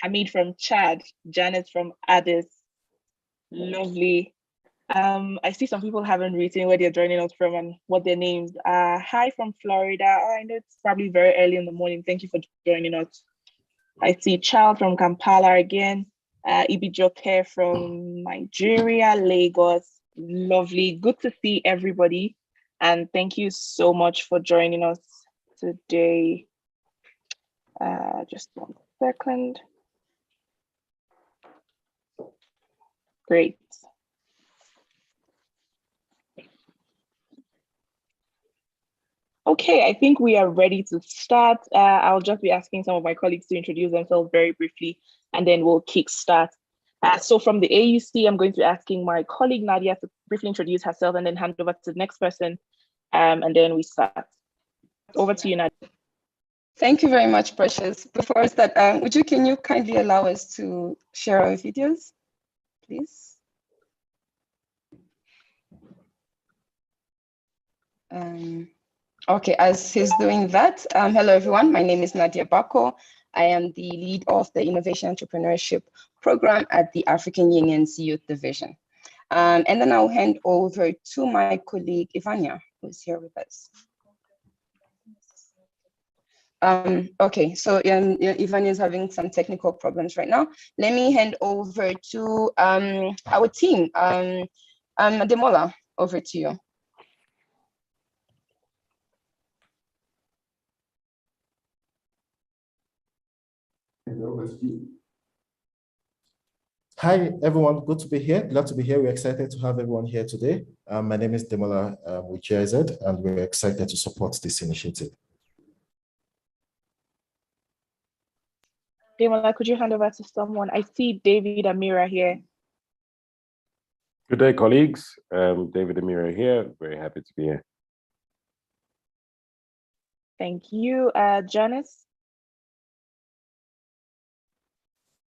Hamid from Chad, Janet from Addis. Lovely. I see some people haven't written where they're joining us from and what their names are. Hi from Florida. I know it's probably very early in the morning. Thank you for joining us. I see Child from Kampala again. Ibijoke from Nigeria, Lagos. Lovely. Good to see everybody. And thank you so much for joining us today. Just 1 second. Great. Okay, I think we are ready to start. I'll just be asking some of my colleagues to introduce themselves very briefly, and then we'll kick start. So from the AUC, I'm going to be asking my colleague Nadia to briefly introduce herself and then hand over to the next person, and then we start. Over to you, Nadia. Thank you very much, Precious. Before I start, can you kindly allow us to share our videos, please? Okay, as he's doing that, hello everyone, my name is Nadia Bako. I am the lead of the Innovation Entrepreneurship Program at the African Union's Youth Division. And then I'll hand over to my colleague, Ivania, who's here with us. Okay, so Ivania is having some technical problems right now. Let me hand over to our team. Demola, over to you. Hi, everyone. Good to be here. Glad to be here. We're excited to have everyone here today. My name is Demola with GIZ, and we're excited to support this initiative. Demola, could you hand over to someone? I see David Amira here. Good day, colleagues. David Amira here. Very happy to be here. Thank you. Janice?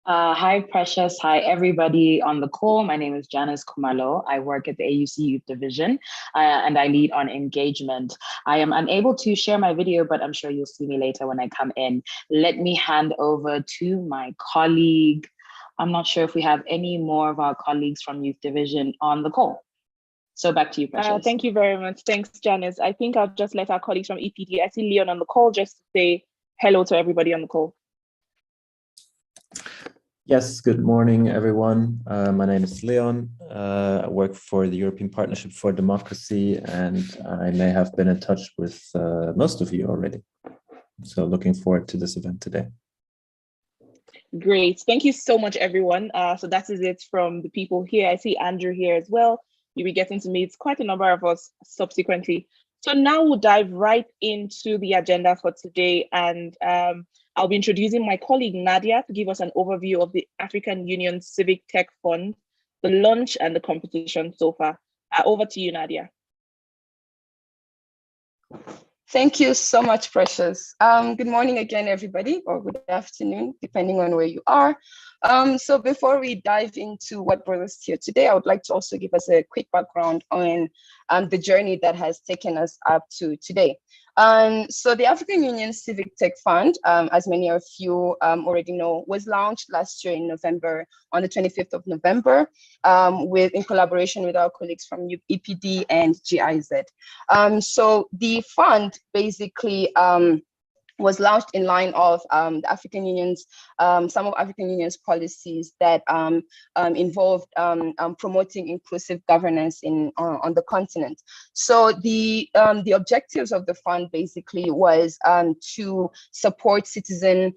Hi, Precious. Hi, everybody on the call. My name is Janice Kumalo. I work at the AUC Youth Division, and I lead on engagement. I am unable to share my video, but I'm sure you'll see me later when I come in. Let me hand over to my colleague. I'm not sure if we have any more of our colleagues from Youth Division on the call. So back to you, Precious. Thank you very much. Thanks, Janice. I think I'll just let our colleagues from EPD. I see Leon on the call, just to say hello to everybody on the call. Yes, good morning, everyone. My name is Leon. I work for the European Partnership for Democracy, and I may have been in touch with most of you already. So looking forward to this event today. Great. Thank you so much, everyone. So that is it from the people here. I see Andrew here as well. You'll be getting to meet quite a number of us subsequently. So now we'll dive right into the agenda for today, and I'll be introducing my colleague Nadia to give us an overview of the African Union Civic Tech Fund, the launch and the competition so far. Over to you, Nadia. Thank you so much, Precious. Good morning again, everybody, or good afternoon, depending on where you are. So before we dive into what brought us here today, I would like to also give us a quick background on the journey that has taken us up to today. So the African Union Civic Tech Fund, as many of you already know, was launched last year in November, on the 25th of November, in collaboration with our colleagues from EPD and GIZ. So the fund basically was launched in line of the African Union's, some of African Union's policies that involved promoting inclusive governance on the continent. So the objectives of the fund basically was to support citizens'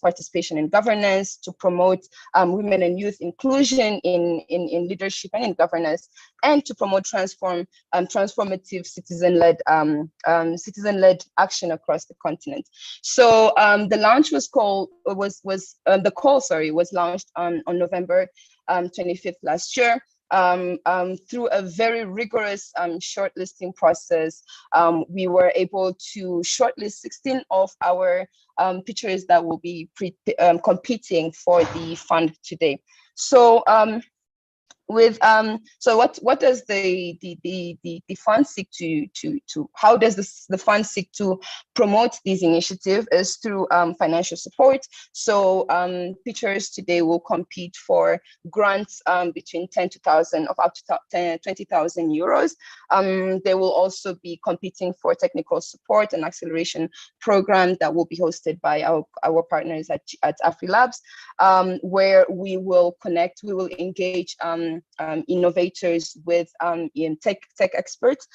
participation in governance, to promote women and youth inclusion in leadership and in governance, and to promote transformative citizen-led action across the continent. So the launch was launched on November 25th last year. Through a very rigorous shortlisting process, we were able to shortlist 16 of our pitchers that will be competing for the fund today. So So what does the fund seek to how does the fund seek to promote these initiatives is through financial support. So pitchers today will compete for grants between 10,000 of up to 20,000 euros. They will also be competing for technical support and acceleration program that will be hosted by our partners at AfriLabs, where we will engage innovators with tech experts.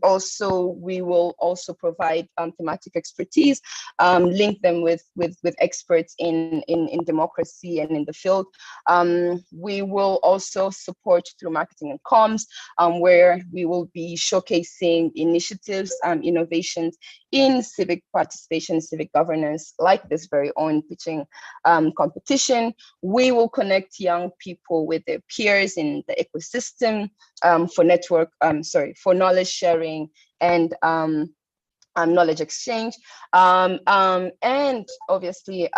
Also, we will also provide thematic expertise, link them with experts in democracy and in the field. We will also support through marketing and comms, where we will be showcasing initiatives, innovations in civic participation, civic governance, like this very own pitching competition. We will connect young people with their peers in the ecosystem for knowledge sharing and knowledge exchange. And obviously,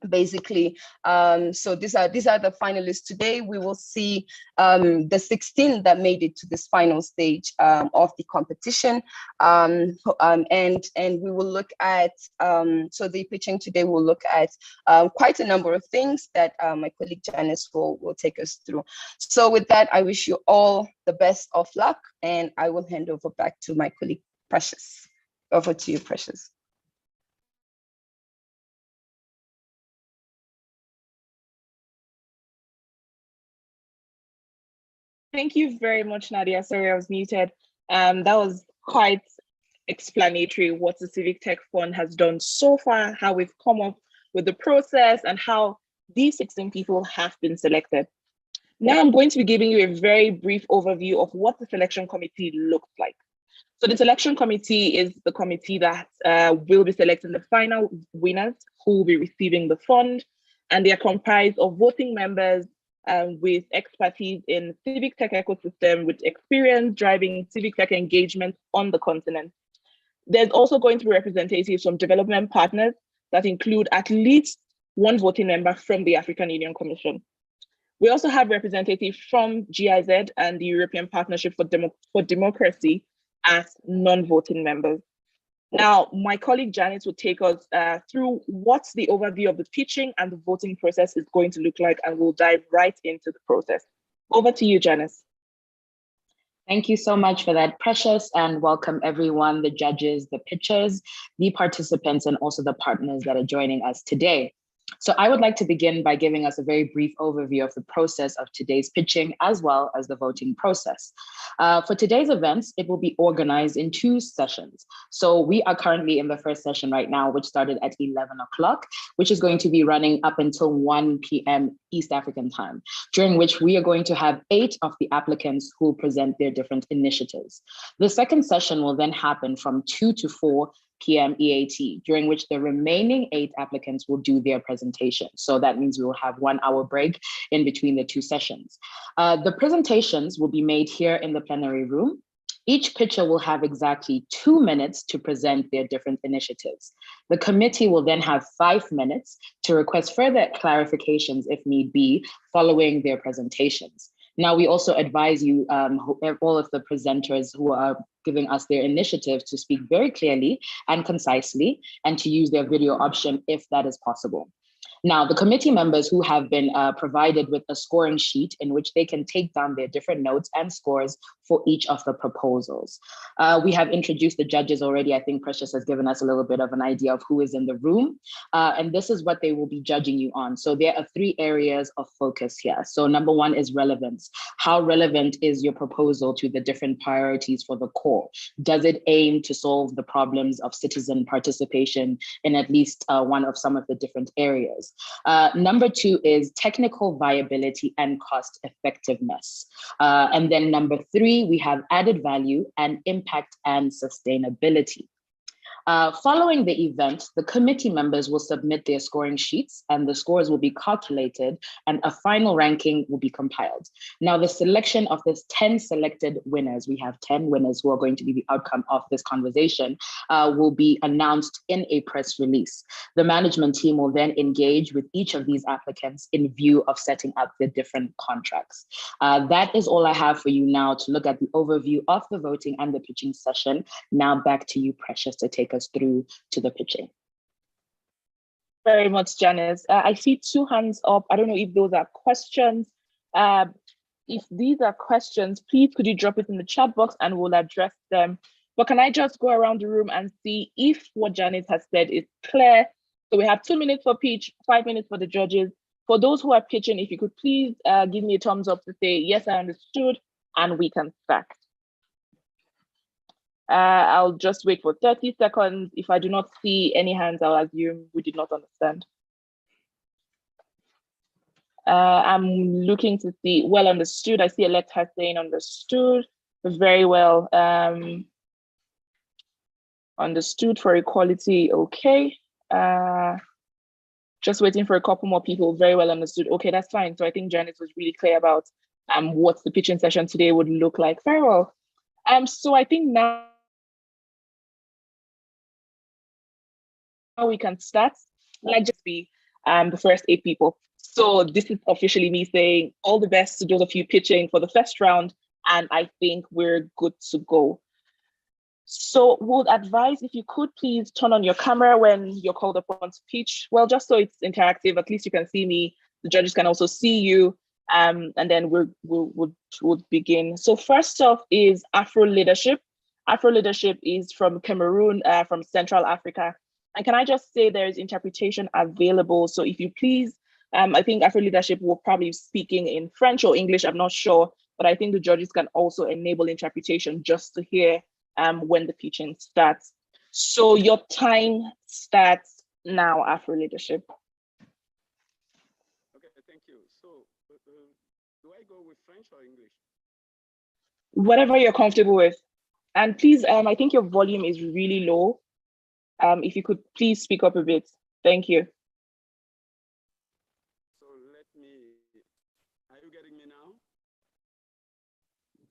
basically, so these are the finalists today. We will see the 16 that made it to this final stage of the competition, and we will look at so the pitching today will look at quite a number of things that my colleague Janice will take us through. So with that, I wish you all the best of luck, and I will hand over back to my colleague Precious. Over to you, Precious. Thank you very much, Nadia. Sorry, I was muted. That was quite explanatory what the Civic Tech Fund has done so far, how we've come up with the process, and how these 16 people have been selected. Now I'm going to be giving you a very brief overview of what the selection committee looks like. So the selection committee is the committee that will be selecting the final winners who will be receiving the fund, and they are comprised of voting members with expertise in civic tech ecosystem, with experience driving civic tech engagement on the continent. There's also going to be representatives from development partners that include at least one voting member from the African Union Commission. We also have representatives from GIZ and the European Partnership for Democracy as non-voting members. Now, my colleague Janice will take us through what the overview of the pitching and the voting process is going to look like, and we'll dive right into the process. Over to you, Janice. Thank you so much for that, Precious, and welcome everyone, the judges, the pitchers, the participants, and also the partners that are joining us today. So I would like to begin by giving us a very brief overview of the process of today's pitching, as well as the voting process. For today's events, it will be organized in 2 sessions. So we are currently in the first session right now, which started at 11 o'clock, which is going to be running up until 1 p.m. East African time, during which we are going to have 8 of the applicants who will present their different initiatives. The second session will then happen from 2 to 4 p.m. EAT, during which the remaining 8 applicants will do their presentation. So that means we will have 1 hour break in between the 2 sessions. The presentations will be made here in the plenary room. Each pitcher will have exactly 2 minutes to present their different initiatives. The committee will then have 5 minutes to request further clarifications if need be, following their presentations. Now, we also advise you, all of the presenters who are giving us their initiatives, to speak very clearly and concisely, and to use their video option if that is possible. Now, the committee members who have been provided with a scoring sheet in which they can take down their different notes and scores for each of the proposals. We have introduced the judges already. I think Precious has given us a little bit of an idea of who is in the room, and this is what they will be judging you on. So there are 3 areas of focus here. So number 1 is relevance. How relevant is your proposal to the different priorities for the core? Does it aim to solve the problems of citizen participation in at least one of some of the different areas? Number 2 is technical viability and cost effectiveness. And then number 3, we have added value and impact and sustainability. Following the event, the committee members will submit their scoring sheets and the scores will be calculated and a final ranking will be compiled. Now, the selection of the 10 selected winners, we have 10 winners who are going to be the outcome of this conversation, will be announced in a press release. The management team will then engage with each of these applicants in view of setting up their different contracts. That is all I have for you now to look at the overview of the voting and the pitching session. Now back to you, Precious, to take us through to the pitching. Very much, Janice. I see 2 hands up. I don't know if those are questions. If these are questions, please could you drop it in the chat box and we'll address them. But can I just go around the room and see if what Janice has said is clear? So we have 2 minutes for pitch, 5 minutes for the judges. For those who are pitching, if you could please give me a thumbs up to say, yes, I understood, and we can start. I'll just wait for 30 seconds. If I do not see any hands, I'll assume we did not understand. I'm looking to see well understood. I see Alexa saying understood. Very well. Understood for equality. Okay. Just waiting for a couple more people. Very well understood. Okay, that's fine. So I think Janice was really clear about what the pitching session today would look like. Very well. So I think now we can start. Like just be the first 8 people. So this is officially me saying all the best to those of you pitching for the first round, and I think we're good to go. So would advise if you could please turn on your camera when you're called upon to pitch. Well, just so it's interactive, at least you can see me. The judges can also see you, and then we'll begin. So first off is Afro Leadership. Afro Leadership is from Cameroon, from Central Africa. And can I just say there is interpretation available? So if you please, I think Afro Leadership will probably be speaking in French or English, I'm not sure, but I think the judges can also enable interpretation just to hear when the pitching starts. So your time starts now, Afro Leadership. Okay, thank you. So do I go with French or English? Whatever you're comfortable with. And please, I think your volume is really low. If you could please speak up a bit. Thank you. So are you getting me now?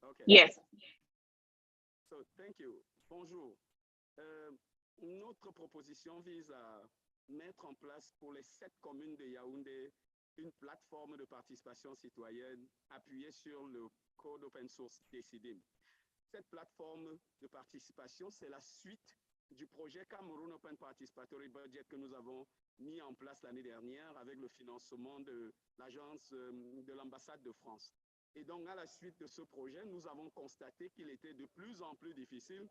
Okay. Yes. So thank you. Bonjour. Notre proposition vise à mettre en place pour les 7 communes de Yaoundé une plateforme de participation citoyenne appuyée sur le code open source Decidim. Cette plateforme de participation, c'est la suite du projet Cameroun Open Participatory Budget que nous avons mis en place l'année dernière avec le financement de l'agence de l'ambassade de France. Et donc, à la suite de ce projet, nous avons constaté qu'il était de plus en plus difficile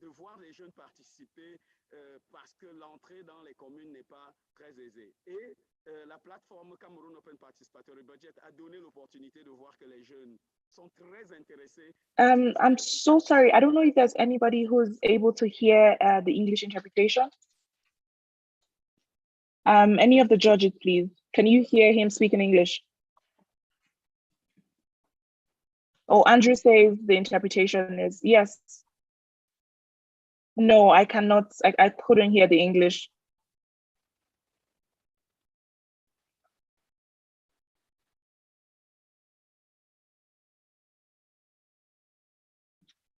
de voir les jeunes participer parce que l'entrée dans les communes n'est pas très aisée. Et la plateforme Cameroun Open Participatory Budget a donné l'opportunité de voir que les jeunes sont très intéressés. I'm so sorry. I don't know if there's anybody who's able to hear the English interpretation. Any of the judges, please. Can you hear him speak in English? Oh, Andrew says the interpretation is yes. No, I cannot. I couldn't hear the English.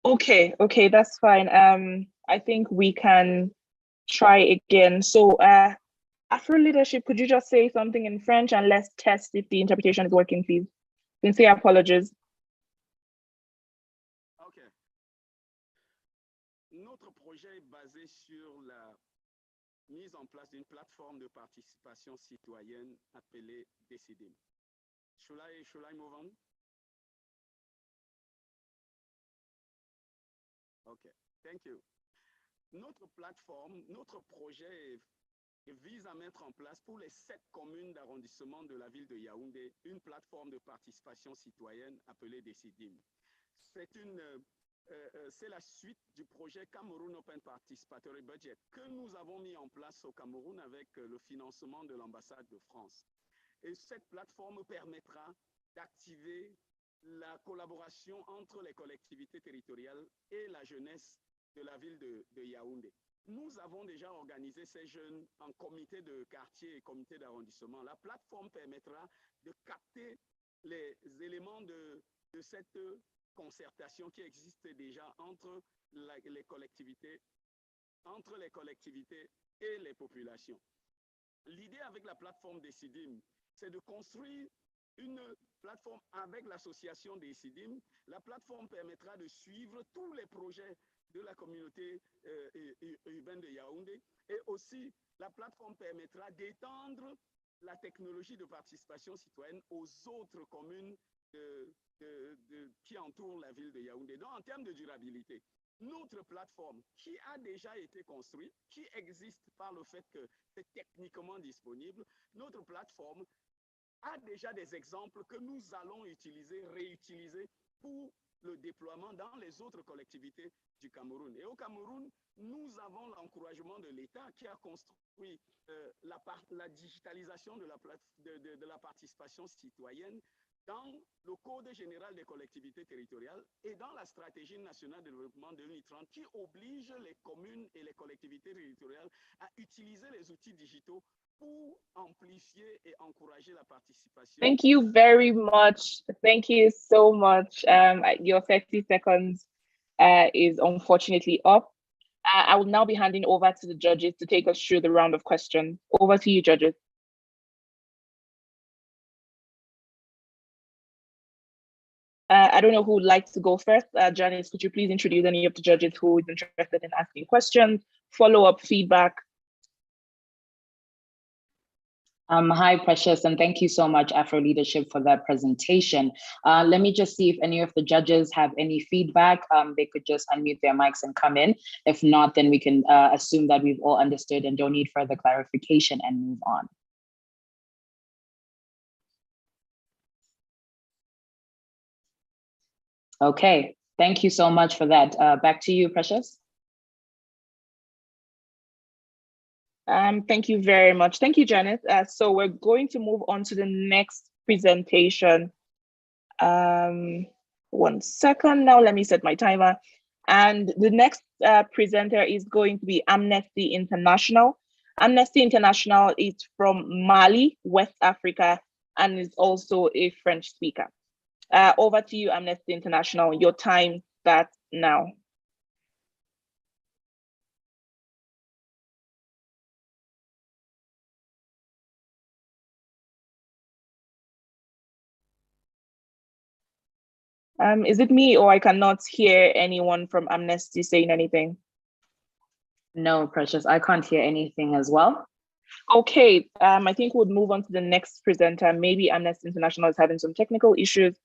Okay, that's fine. I think we can try again. So Afro Leadership, could you just say something in French and let's test if the interpretation is working, please? Sincere apologies. OK. Notre projet est basé sur la mise en place d'une plateforme de participation citoyenne appelée Decidim. Should I move on? OK, thank you. Notre plateforme, notre projet vise à mettre en place pour les 7 communes d'arrondissement de la ville de Yaoundé une plateforme de participation citoyenne appelée Decidim. C'est la suite du projet Cameroun Open Participatory Budget que nous avons mis en place au Cameroun avec le financement de l'ambassade de France. Et cette plateforme permettra d'activer la collaboration entre les collectivités territoriales et la jeunesse de la ville de Yaoundé. nous avons déjà organisé ces jeunes en comité de quartier et comité d'arrondissement. La plateforme permettra de capter les éléments de cette concertation qui existe déjà entre les collectivités et les populations. L'idée avec la plateforme des CIDIM, c'est de construire une plateforme avec l'association des CIDIM. La plateforme permettra de suivre tous les projets de la communauté urbaine de Yaoundé, et aussi la plateforme permettra d'étendre la technologie de participation citoyenne aux autres communes qui entourent la ville de Yaoundé. Donc, en termes de durabilité, notre plateforme qui a déjà été construite, qui existe par le fait que c'est techniquement disponible, notre plateforme a déjà des exemples que nous allons réutiliser pour le déploiement dans les autres collectivités du Cameroun. Et au Cameroun, nous avons l'encouragement de l'État qui a construit la digitalisation de la participation citoyenne dans le Code général des collectivités territoriales et dans la stratégie nationale de développement 2030 qui oblige les communes et les collectivités territoriales à utiliser les outils digitaux pour amplifier et encourager la participation. Thank you very much. Thank you so much. Your 30 seconds is unfortunately up. I will now be handing over to the judges to take us through the round of questions. Over to you, judges. I don't know who would like to go first. Janice, could you please introduce any of the judges who is interested in asking questions, follow-up feedback? Hi, Precious, and thank you so much, Afro Leadership, for that presentation. Let me just see if any of the judges have any feedback. They could just unmute their mics and come in. If not, then we can assume that we've all understood and don't need further clarification and move on. Okay, thank you so much for that. Back to you, Precious. Thank you very much. Thank you, Janet. So we're going to move on to the next presentation. 1 second now, let me set my timer. And the next presenter is going to be Amnesty International. Amnesty International is from Mali, West Africa, and is also a French speaker. Over to you, Amnesty International. Your time starts now. Is it me or I cannot hear anyone from Amnesty saying anything? No, Precious, I can't hear anything as well. Okay, I think we'll move on to the next presenter. Maybe Amnesty International is having some technical issues.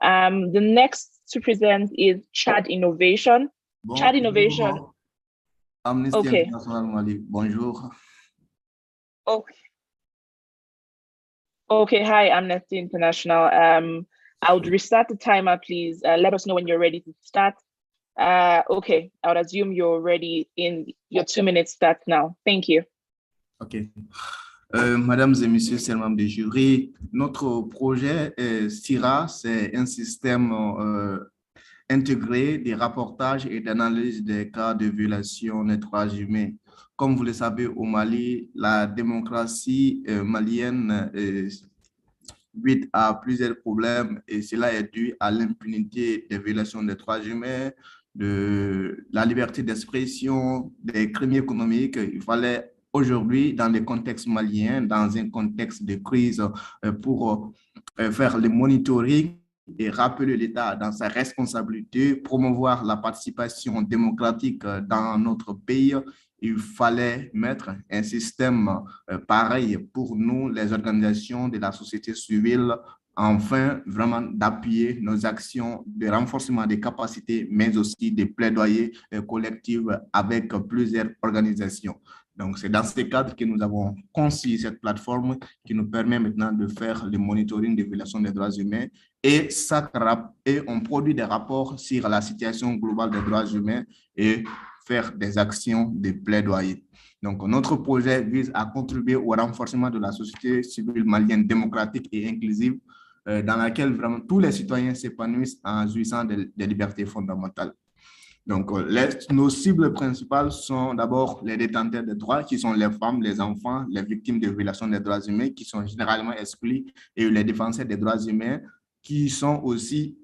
The next to present is Chad Innovation. Chad Innovation. Bonjour. Amnesty International Mali, bonjour. Okay. Okay, hi, Amnesty International. I would restart the timer, please. Let us know when you're ready to start. Okay, I would assume you're ready in your 2 minutes start now. Thank you. OK. Mesdames et messieurs, c'est le membre du jury. Notre projet SIRA, c'est un système intégré des rapportages et d'analyse des cas de violation des droits humains. Comme vous le savez, au Mali, la démocratie malienne vite à plusieurs problèmes et cela est dû à l'impunité des violations des droits humains, de la liberté d'expression, des crimes économiques. Il fallait aujourd'hui, dans le contexte malien, dans un contexte de crise, pour faire le monitoring et rappeler l'État dans sa responsabilité, promouvoir la participation démocratique dans notre pays. Il fallait mettre un système pareil pour nous, les organisations de la société civile, afin vraiment d'appuyer nos actions de renforcement des capacités, mais aussi de plaidoyer collectifs avec plusieurs organisations. Donc, c'est dans ce cadre que nous avons conçu cette plateforme qui nous permet maintenant de faire le monitoring des violations des droits humains et on produit des rapports sur la situation globale des droits humains et faire des actions de plaidoyer. Donc, notre projet vise à contribuer au renforcement de la société civile malienne démocratique et inclusive dans laquelle vraiment tous les citoyens s'épanouissent en jouissant des libertés fondamentales. Donc, nos cibles principales sont d'abord les détenteurs de droits, qui sont les femmes, les enfants, les victimes de violations des droits humains, qui sont généralement exclus, et les défenseurs des droits humains, qui sont aussi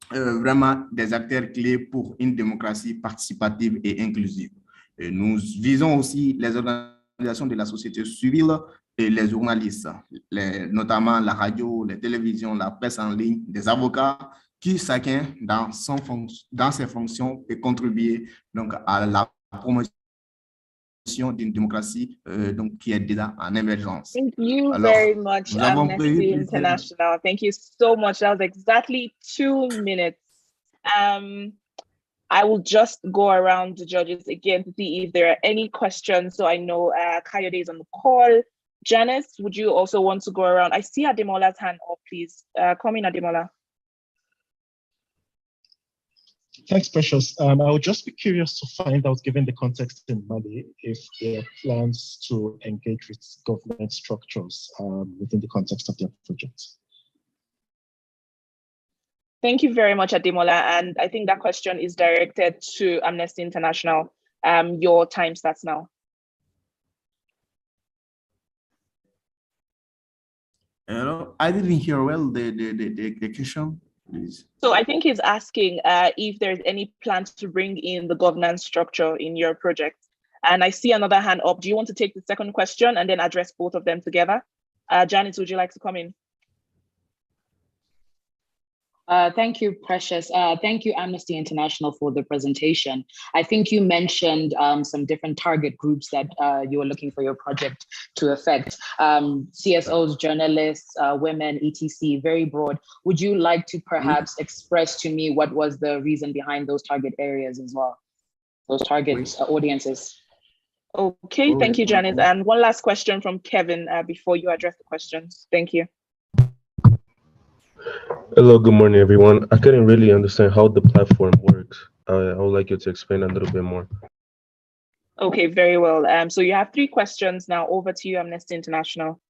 vraiment des acteurs clés pour une démocratie participative et inclusive. Et nous visons aussi les organisations de la société civile et les journalistes, notamment la radio, les télévisions, la presse en ligne, des avocats, qui chacun dans ses fonctions peut contribuer donc à la promotion d'une démocratie donc qui est déjà en émergence. Thank you Alors, very much, nous avons Amnesty International. Thank you so much. That was exactly 2 minutes. I will just go around the judges again to see if there are any questions. So I know Kayode is on the call. Janice, would you also want to go around? I see Ademola's hand up, please. Come in, Ademola. Thanks, Precious. I would just be curious to find out, given the context in Mali, if there are plans to engage with government structures within the context of their project. Thank you very much, Ademola. And I think that question is directed to Amnesty International. Your time starts now. Hello, I didn't hear well the question, please. So I think he's asking if there's any plans to bring in the governance structure in your project. And I see another hand up. Do you want to take the second question and then address both of them together? Janice, would you like to come in? Thank you, Precious. Thank you, Amnesty International, for the presentation. I think you mentioned some different target groups that you are looking for your project to affect. CSOs, journalists, women, etc., very broad. Would you like to perhaps express to me what was the reason behind those target areas as well? Those target audiences. Okay, thank you, Janice. And one last question from Kevin before you address the questions. Thank you. Hello, good morning, everyone. I couldn't really understand how the platform works. I would like you to explain a little bit more. Okay, very well. So you have 3 questions now. Over to you, Amnesty International.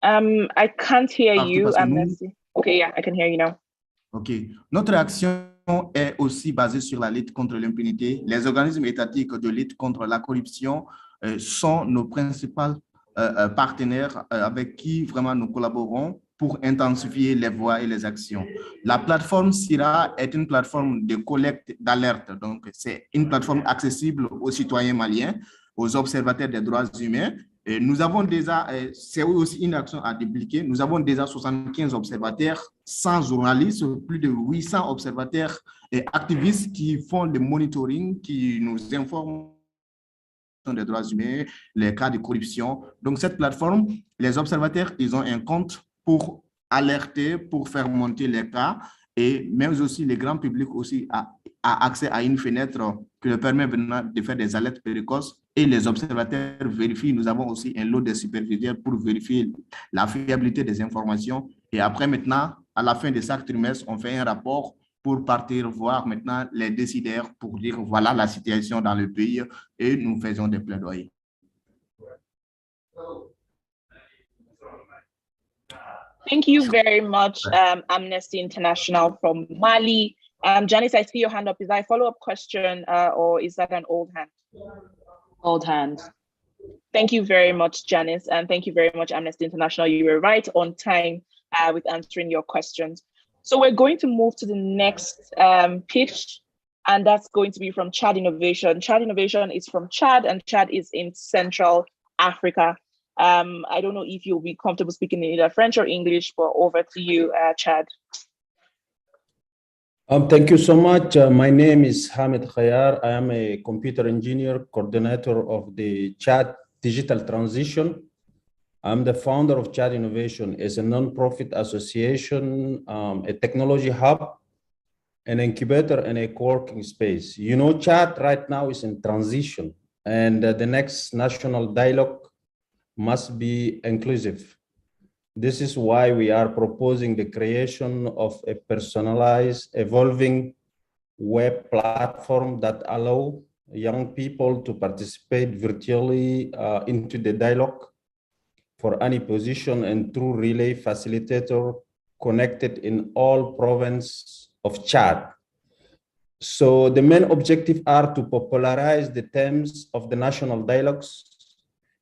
I can't hear you, Amnesty. Okay, yeah, I can hear you now. OK. Notre action est aussi basée sur la lutte contre l'impunité. Les organismes étatiques de lutte contre la corruption sont nos principaux partenaires avec qui vraiment nous collaborons pour intensifier les voies et les actions. La plateforme SIRA est une plateforme de collecte d'alerte. Donc, c'est une plateforme accessible aux citoyens maliens, aux observateurs des droits humains. Et nous avons déjà, c'est aussi une action à dupliquer, nous avons déjà 75 observateurs, 100 journalistes, plus de 800 observateurs et activistes qui font le monitoring, qui nous informent des droits humains, les cas de corruption. Donc, cette plateforme, les observateurs, ils ont un compte pour alerter, pour faire monter les cas, et même aussi le grand public aussi a accès à une fenêtre qui leur permet de faire des alertes précoces, et les observateurs vérifient. Nous avons aussi un lot de superviseurs pour vérifier la fiabilité des informations. Et après, maintenant, à la fin de chaque trimestre, on fait un rapport pour partir voir maintenant les décideurs pour dire voilà la situation dans le pays, et nous faisons des plaidoyers. Thank you very much, Amnesty International from Mali. Janice, I see your hand up. Is that a follow-up question or is that an old hand? Old hand. Thank you very much, Janice. And thank you very much, Amnesty International. You were right on time with answering your questions. So we're going to move to the next pitch, and that's going to be from Chad Innovation. Chad Innovation is from Chad, and Chad is in Central Africa. I don't know if you'll be comfortable speaking in either French or English, but over to you, Chad. Thank you so much. My name is Hamid Khayar. I am a computer engineer, coordinator of the Chad Digital Transition. I'm the founder of Chad Innovation. It's a non-profit association, a technology hub, an incubator, and a co-working space. You know, Chad right now is in transition, and the next national dialogue must be inclusive. This is why we are proposing the creation of a personalized, evolving web platform that allow young people to participate virtually into the dialogue for any position and true relay facilitator connected in all provinces of Chad. So the main objective are to popularize the themes of the national dialogues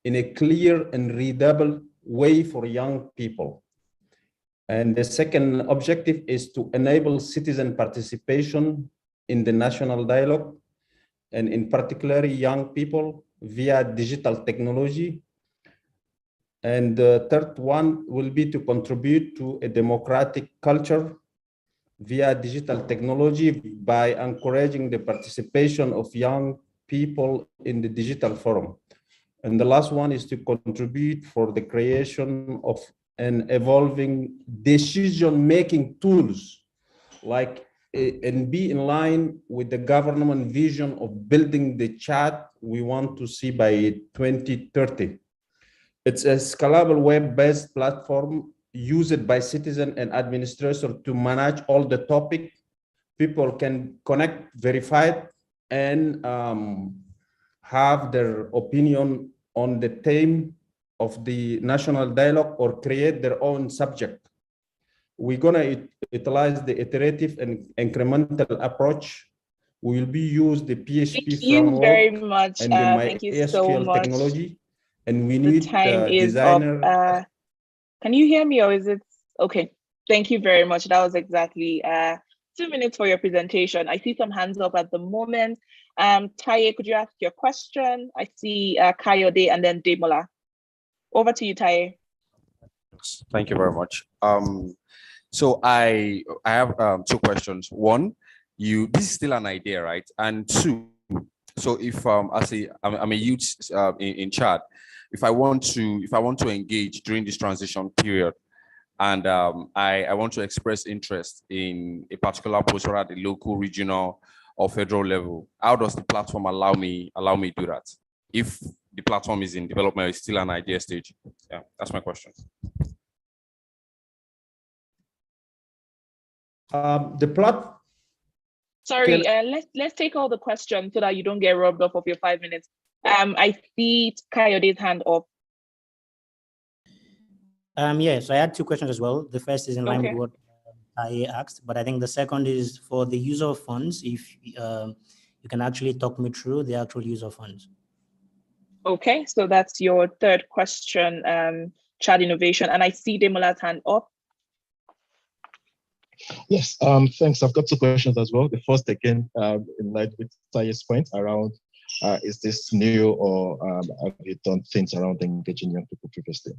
in a clear and readable way for young people. And the second objective is to enable citizen participation in the national dialogue, and in particular young people via digital technology. And the third one will be to contribute to a democratic culture via digital technology by encouraging the participation of young people in the digital forum. And the last one is to contribute for the creation of an evolving decision-making tools, like, and be in line with the government vision of building the Chad we want to see by 2030. It's a scalable web-based platform used by citizens and administrators to manage all the topic. People can connect, verify it, and have their opinion on the theme of the national dialogue or create their own subject. We're gonna utilize the iterative and incremental approach. We will be use the PHP framework very much. and the Thank you so MySQL much. technology. And we The need time is designer. up. Can you hear me, or is it okay? Thank you very much. That was exactly 2 minutes for your presentation. I see some hands up at the moment. Taye, could you ask your question? I see Kayode and then Demola. Over to you, Taye. Thank you very much. So I have 2 questions. One, this is still an idea, right? And 2, so if I'm a youth in Chad, if I want to engage during this transition period, and I want to express interest in a particular post or at the local, regional, or federal level, how does the platform allow me do that? If the platform is in development, it's still an idea stage. Yeah, that's my question. Sorry, let's take all the questions so that you don't get robbed off of your 5 minutes. I see Kayode's hand up. Yes, I had 2 questions as well. The first is in line with what I asked, but I think the second is for the use of funds. If you can actually talk me through the actual use of funds. Okay, so that's your third question, Chad Innovation, and I see Demola's hand up. Yes, thanks. I've got 2 questions as well. The first, again, in line with Taye's point around, is this new, or have you done things around engaging young people previously?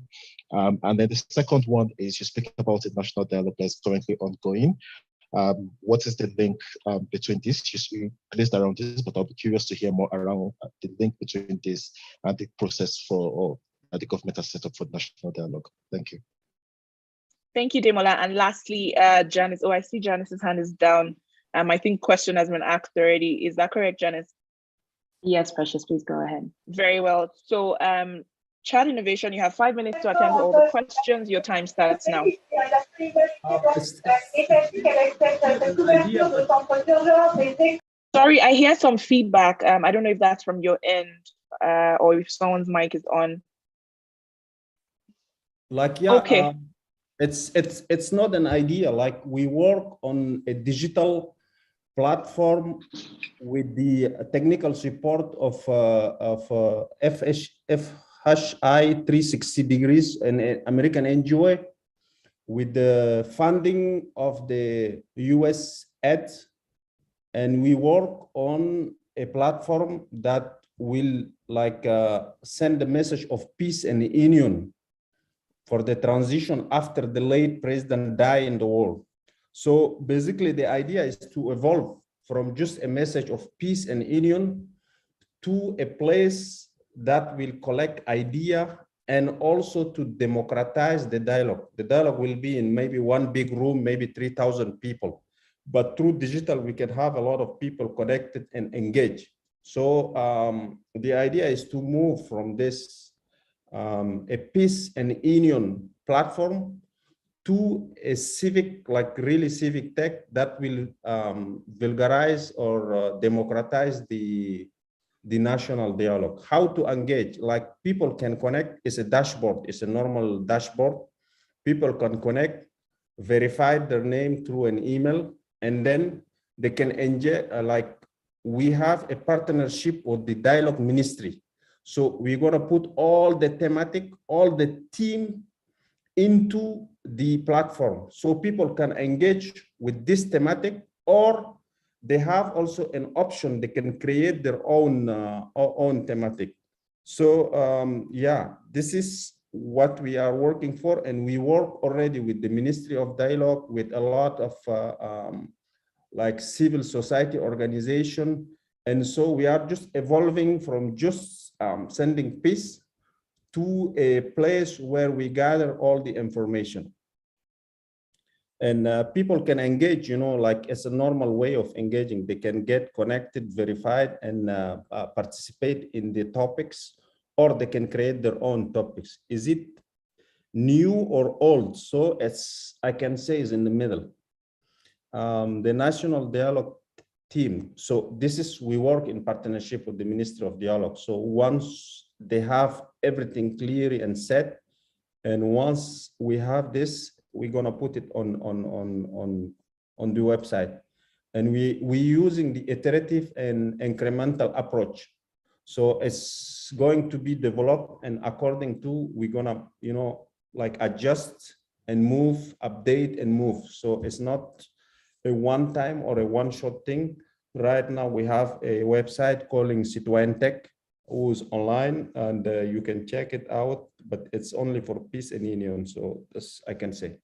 And then the second one is, you speak about the national dialogue that's currently ongoing. What is the link between this? You placed around this, but I'll be curious to hear more around the link between this and the process for the government has set up for national dialogue. Thank you. Thank you, Demola. And lastly, Janice. Oh, I see Janice's hand is down. I think question has been asked already. Is that correct, Janice? Yes, Precious, please go ahead. Very well. So Chad Innovation, you have 5 minutes to attend to all the questions. Your time starts now. Sorry, I hear some feedback. I don't know if that's from your end or if someone's mic is on. Like, yeah, okay. It's not an idea. Like, we work on a digital platform with the technical support of FHI 360 Degrees, an American NGO, with the funding of the US Ed. And we work on a platform that will send a message of peace and union for the transition after the late president died in the world. So basically the idea is to evolve from just a message of peace and union to a place that will collect idea and also to democratize the dialogue. The dialogue will be in maybe one big room, maybe 3,000 people. But through digital, we can have a lot of people connected and engaged. So the idea is to move from this a peace and union platform to a civic, like really civic tech that will vulgarize or democratize the the national dialogue. How to engage, like people can connect, it's a dashboard, it's a normal dashboard. People can connect, verify their name through an email, and then they can enjoy, like we have a partnership with the dialogue ministry. So we're gonna put all the thematic, all the team into the platform. So people can engage with this thematic, or they have also an option, they can create their own thematic. So yeah, this is what we are working for, and we work already with the Ministry of Dialogue, with a lot of like civil society organization. And so we are just evolving from just sending peace to a place where we gather all the information. And people can engage, you know, like it's a normal way of engaging. They can get connected, verified, and participate in the topics, or they can create their own topics. Is it new or old? So it's, I can say, is in the middle. The National Dialogue team. So this is, we work in partnership with the Ministry of Dialogue. So once they have everything clear and set, and once we have this, we're gonna put it on the website. And we using the iterative and incremental approach. So it's going to be developed, and according to, we're gonna, you know, like adjust and move, update and move. So it's not a one time or a one shot thing. Right now we have a website calling Citoyen Tech, who's online, and you can check it out, but it's only for peace and union. So this I can say.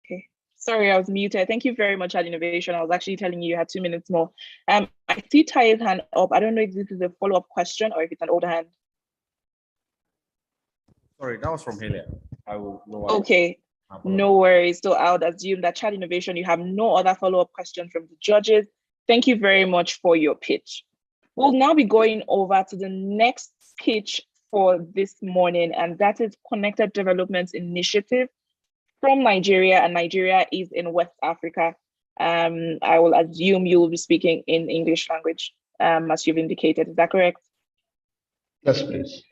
Okay, sorry, I was muted. Thank you very much, Ad Innovation. I was actually telling you had 2 minutes more. I see Taye's hand up. I don't know if this is a follow-up question or if it's an older hand. Sorry, that was from Helia. I will know. Okay, no worries. So I would assume that Chat Innovation, you have no other follow-up questions from the judges. Thank you very much for your pitch. We'll now be going over to the next pitch for this morning, and that is Connected Development Initiative from Nigeria, and Nigeria is in West Africa. I will assume you will be speaking in English language, as you've indicated. Is that correct? Yes, please.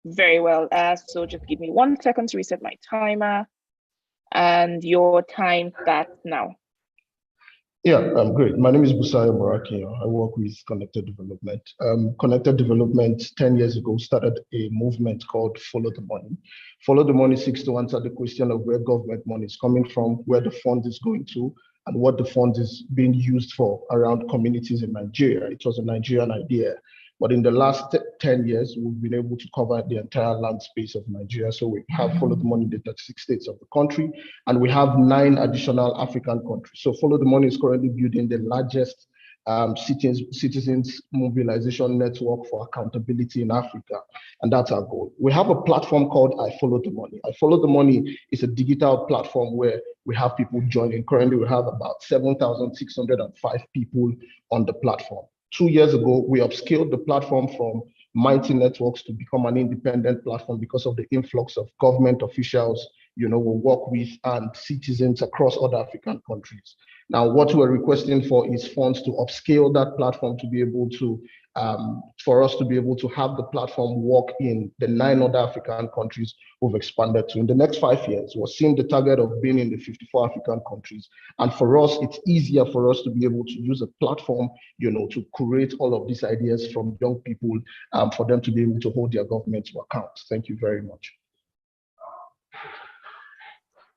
Very well. So just give me 1 second to reset my timer, and your time starts now. Yeah, great. My name is Busayo Morakiyo. I work with Connected Development. Connected Development 10 years ago started a movement called Follow the Money. Follow the Money seeks to answer the question of where government money is coming from, where the fund is going to, and what the fund is being used for around communities in Nigeria. It was a Nigerian idea. But in the last 10 years, we've been able to cover the entire land space of Nigeria. So we have Follow the Money in the 36 states of the country, and we have 9 additional African countries. So Follow the Money is currently building the largest citizens mobilization network for accountability in Africa, and that's our goal. We have a platform called I Follow the Money. I Follow the Money is a digital platform where we have people joining. Currently, we have about 7,605 people on the platform. 2 years ago, we upscaled the platform from mighty networks to become an independent platform because of the influx of government officials, you know, we work with, and citizens across other African countries. Now, what we're requesting for is funds to upscale that platform to be able to, for us to be able to have the platform work in the 9 other African countries we've expanded to. In the next 5 years, we're seeing the target of being in the 54 African countries. And for us, it's easier for us to be able to use a platform, you know, to create all of these ideas from young people, for them to be able to hold their government to account. Thank you very much.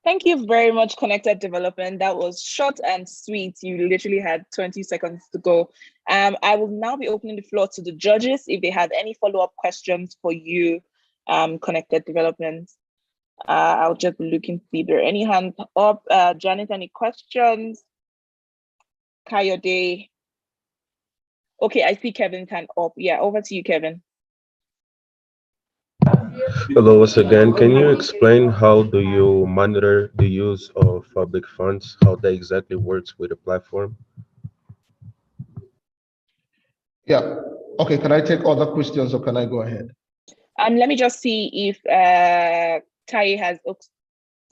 Thank you very much, Connected Development. That was short and sweet. You literally had 20 seconds to go. I will now be opening the floor to the judges if they had any follow-up questions for you, Connected Development. I'll just look and see if there are any hands up. Janet, any questions? Kayode. Okay, I see Kevin's hand up. Yeah, over to you, Kevin. Hello, once again. Can you explain how do you monitor the use of public funds, how that exactly works with the platform? Yeah. Okay, can I take other questions or can I go ahead? Let me just see if Taye has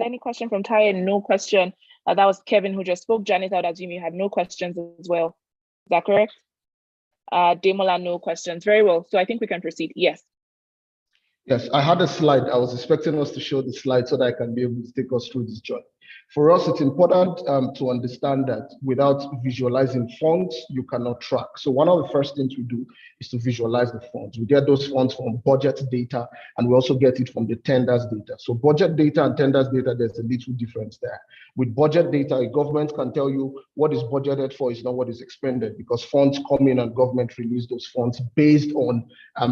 any question from Taye. No question. That was Kevin who just spoke. Janet, I would assume you had no questions as well. that correct? Demola, no questions. Very well. So I think we can proceed. Yes. Yes, I had a slide. I was expecting us to show the slide so that I can be able to take us through this journey. For us, it's important to understand that without visualizing funds, you cannot track. So one of the first things we do is to visualize the funds. We get those funds from budget data, and we also get it from the tenders data. So budget data and tenders data, there's a little difference there. With budget data, a government can tell you what is budgeted for is not what is expended, because funds come in and government release those funds based on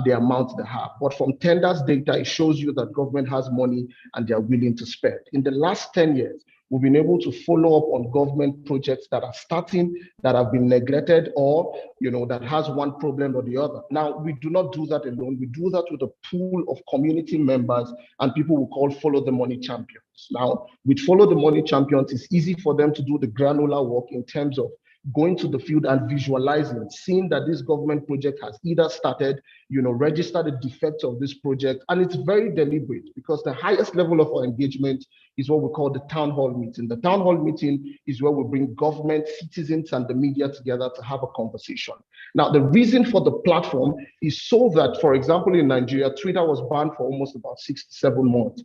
the amount they have. But from tenders data, it shows you that government has money and they are willing to spend. In the last 10 years, we've been able to follow up on government projects that are starting, that have been neglected, or that has one problem or the other. Now, we do not do that alone. We do that with a pool of community members and people we call follow the money champions. Now, with follow the money champions, it's easy for them to do the granular work in terms of going to the field and visualizing, seeing that this government project has either started, register the defects of this project. And it's very deliberate, because the highest level of our engagement is what we call the town hall meeting. The town hall meeting is where we bring government, citizens, and the media together to have a conversation. Now, the reason for the platform is so that, for example, in Nigeria, Twitter was banned for almost about 6 to 7 months.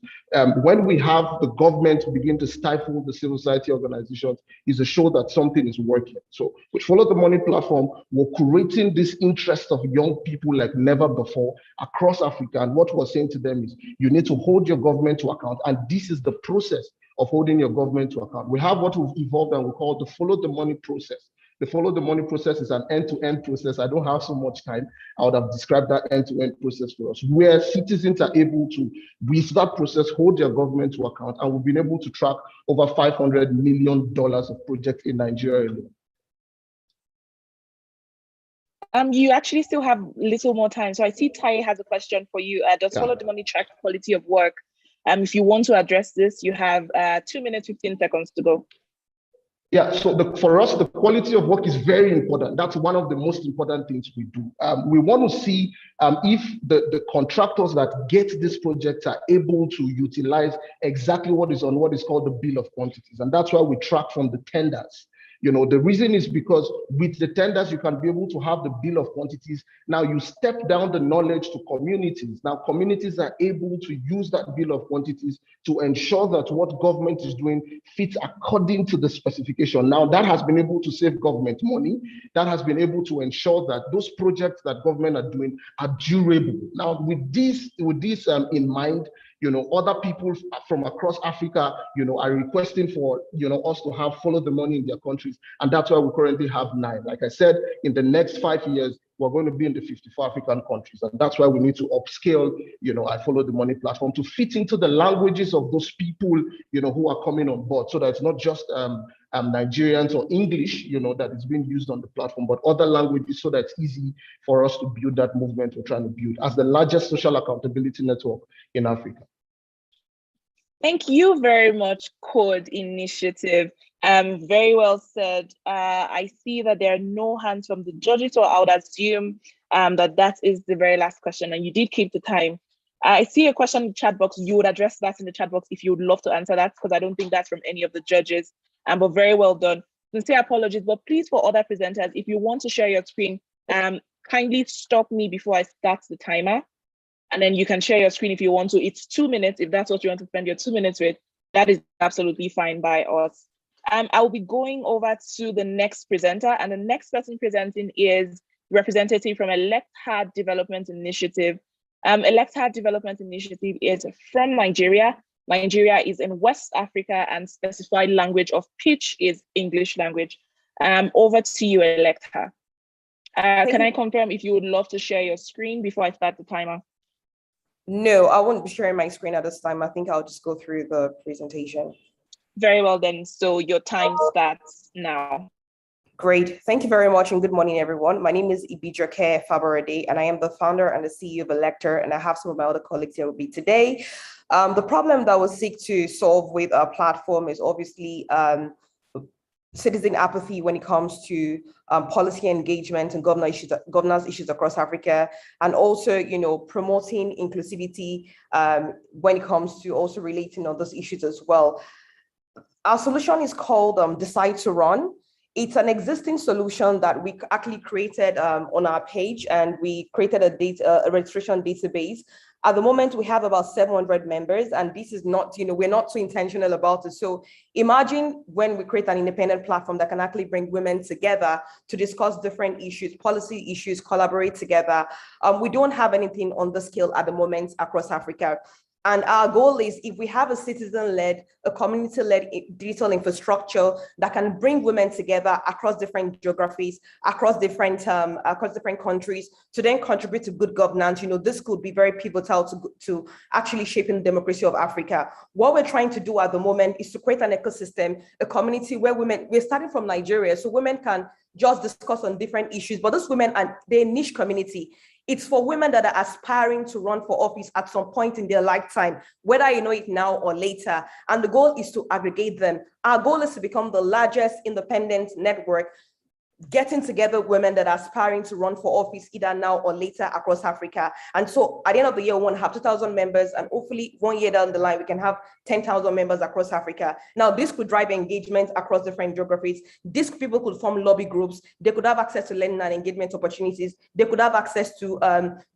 When we have the government begin to stifle the civil society organizations, is a show that something is working. So with Follow the Money platform, we're creating this interest of young people like never before across Africa. And what we're saying to them is, you need to hold your government to account. And this is the process of holding your government to account. We have what we've evolved and we call the Follow the Money process. The Follow the Money process is an end-to-end process. I don't have so much time. I would have described that end-to-end process for us, where citizens are able to, with that process, hold their government to account. And we've been able to track over $500 million of projects in Nigeria alone. You actually still have little more time. So I see Tai has a question for you. Does Follow the Money track quality of work? If you want to address this, you have 2 minutes, 15 seconds to go. Yeah, so for us, the quality of work is very important. That's one of the most important things we do. We want to see if the contractors that get these projects are able to utilize exactly what is on what is called the bill of quantities. And that's why we track from the tenders. The reason is because with the tenders, you can be able to have the bill of quantities. Now you step down the knowledge to communities. Now communities are able to use that bill of quantities to ensure that what government is doing fits according to the specification. Now that has been able to save government money. That has been able to ensure that those projects that government are doing are durable. Now with this in mind, other people from across Africa, are requesting for, us to have Follow the Money in their countries. And that's why we currently have 9. Like I said, in the next 5 years, we're going to be in the 54 African countries. And that's why we need to upscale, I Follow the Money platform to fit into the languages of those people, who are coming on board. So that it's not just Nigerians or English, that is being used on the platform, but other languages, so that it's easy for us to build that movement we're trying to build as the largest social accountability network in Africa. Thank you very much, Code Initiative. Very well said. I see that there are no hands from the judges, so I would assume that is the very last question, and you did keep the time. I see a question in the chat box. You would address that in the chat box if you would love to answer that, because I don't think that's from any of the judges. But very well done. Sincere apologies, but please, for other presenters, if you want to share your screen, kindly stop me before I start the timer. And then you can share your screen if you want to. It's 2 minutes. If that's what you want to spend your 2 minutes with, that is absolutely fine by us. I will be going over to the next presenter, and the next person presenting is representative from Elect Hard Development Initiative. Elect Hard Development Initiative is from Nigeria. Nigeria is in West Africa, and specified language of pitch is English language. Over to you, Elect Hard. Can I confirm if you would love to share your screen before I start the timer? No, I won't be sharing my screen at this time. I think I'll just go through the presentation. Very well then. So your time starts now. Great. Thank you very much, and good morning, everyone. My name is Ibijoke Faborade, and I am the founder and the CEO of Elector, and I have some of my other colleagues here with me today. The problem that we seek to solve with our platform is obviously citizen apathy when it comes to policy engagement and governance issues across Africa, and also, promoting inclusivity when it comes to also relating on those issues as well. Our solution is called Decide to Run. It's an existing solution that we actually created on our page, and we created a registration database. At the moment, we have about 700 members, and this is not, we're not too intentional about it. So imagine when we create an independent platform that can actually bring women together to discuss different issues, policy issues, collaborate together. We don't have anything on the scale at the moment across Africa. And our goal is, if we have a citizen-led, a community-led digital infrastructure that can bring women together across different geographies, across different countries, to then contribute to good governance, this could be very pivotal to actually shaping the democracy of Africa. What we're trying to do at the moment is to create an ecosystem, a community where we're starting from Nigeria, so women can just discuss on different issues, but those women are their niche community. It's for women that are aspiring to run for office at some point in their lifetime, whether you know it now or later. And the goal is to aggregate them. Our goal is to become the largest independent network, getting together women that are aspiring to run for office either now or later across Africa. And so at the end of the year, we want to have 2,000 members, and hopefully 1 year down the line, we can have 10,000 members across Africa. Now, this could drive engagement across different geographies. These people could form lobby groups. They could have access to learning and engagement opportunities. They could have access to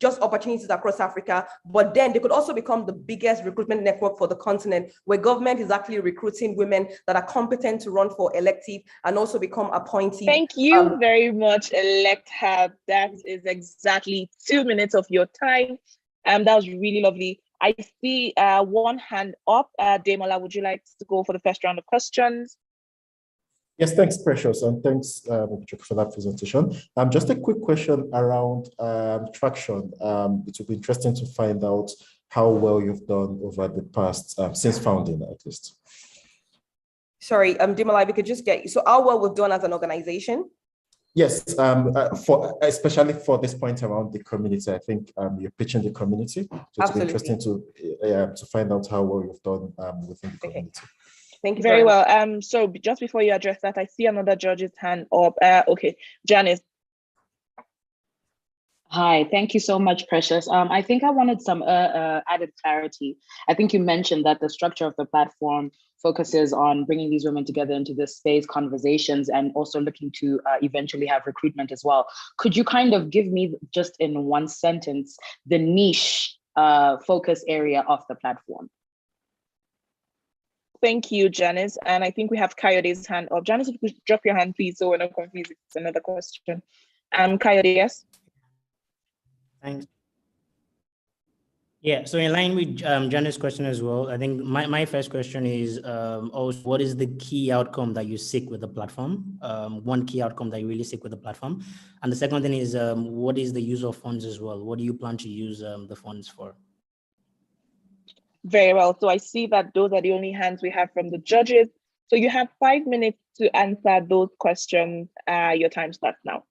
just opportunities across Africa, but then they could also become the biggest recruitment network for the continent, where government is actually recruiting women that are competent to run for elective and also become appointees. Thank you very much, Elect Hab. That is exactly 2 minutes of your time. That was really lovely. I see one hand up. Demola, would you like to go for the first round of questions? Yes, thanks, Precious, and thanks for that presentation. Just a quick question around traction. It would be interesting to find out how well you've done over the past, since founding at least. Sorry, Demola, we could just get you. So how well we've done as an organization? Yes, especially for this point around the community, I think you're pitching the community. So it'll be interesting to find out how well you've done within the community. Thank you very well. So just before you address that, I see another judge's hand up. Okay, Janice. Hi, thank you so much, Precious. I think I wanted some added clarity. I think you mentioned that the structure of the platform focuses on bringing these women together into this space, conversations, and also looking to eventually have recruitment as well. Could you kind of give me, just in one sentence, the niche focus area of the platform? Thank you, Janice. And I think we have Coyote's hand up. Janice, if you could drop your hand, please, so we're not confused. It's another question. Coyote, yes? Thanks. Yeah, so in line with Janice's question as well, I think my first question is also, what is the key outcome that you seek with the platform? One key outcome that you really seek with the platform. And the second thing is, what is the use of funds as well? What do you plan to use the funds for? Very well. So I see that those are the only hands we have from the judges. So you have 5 minutes to answer those questions. Your time starts now.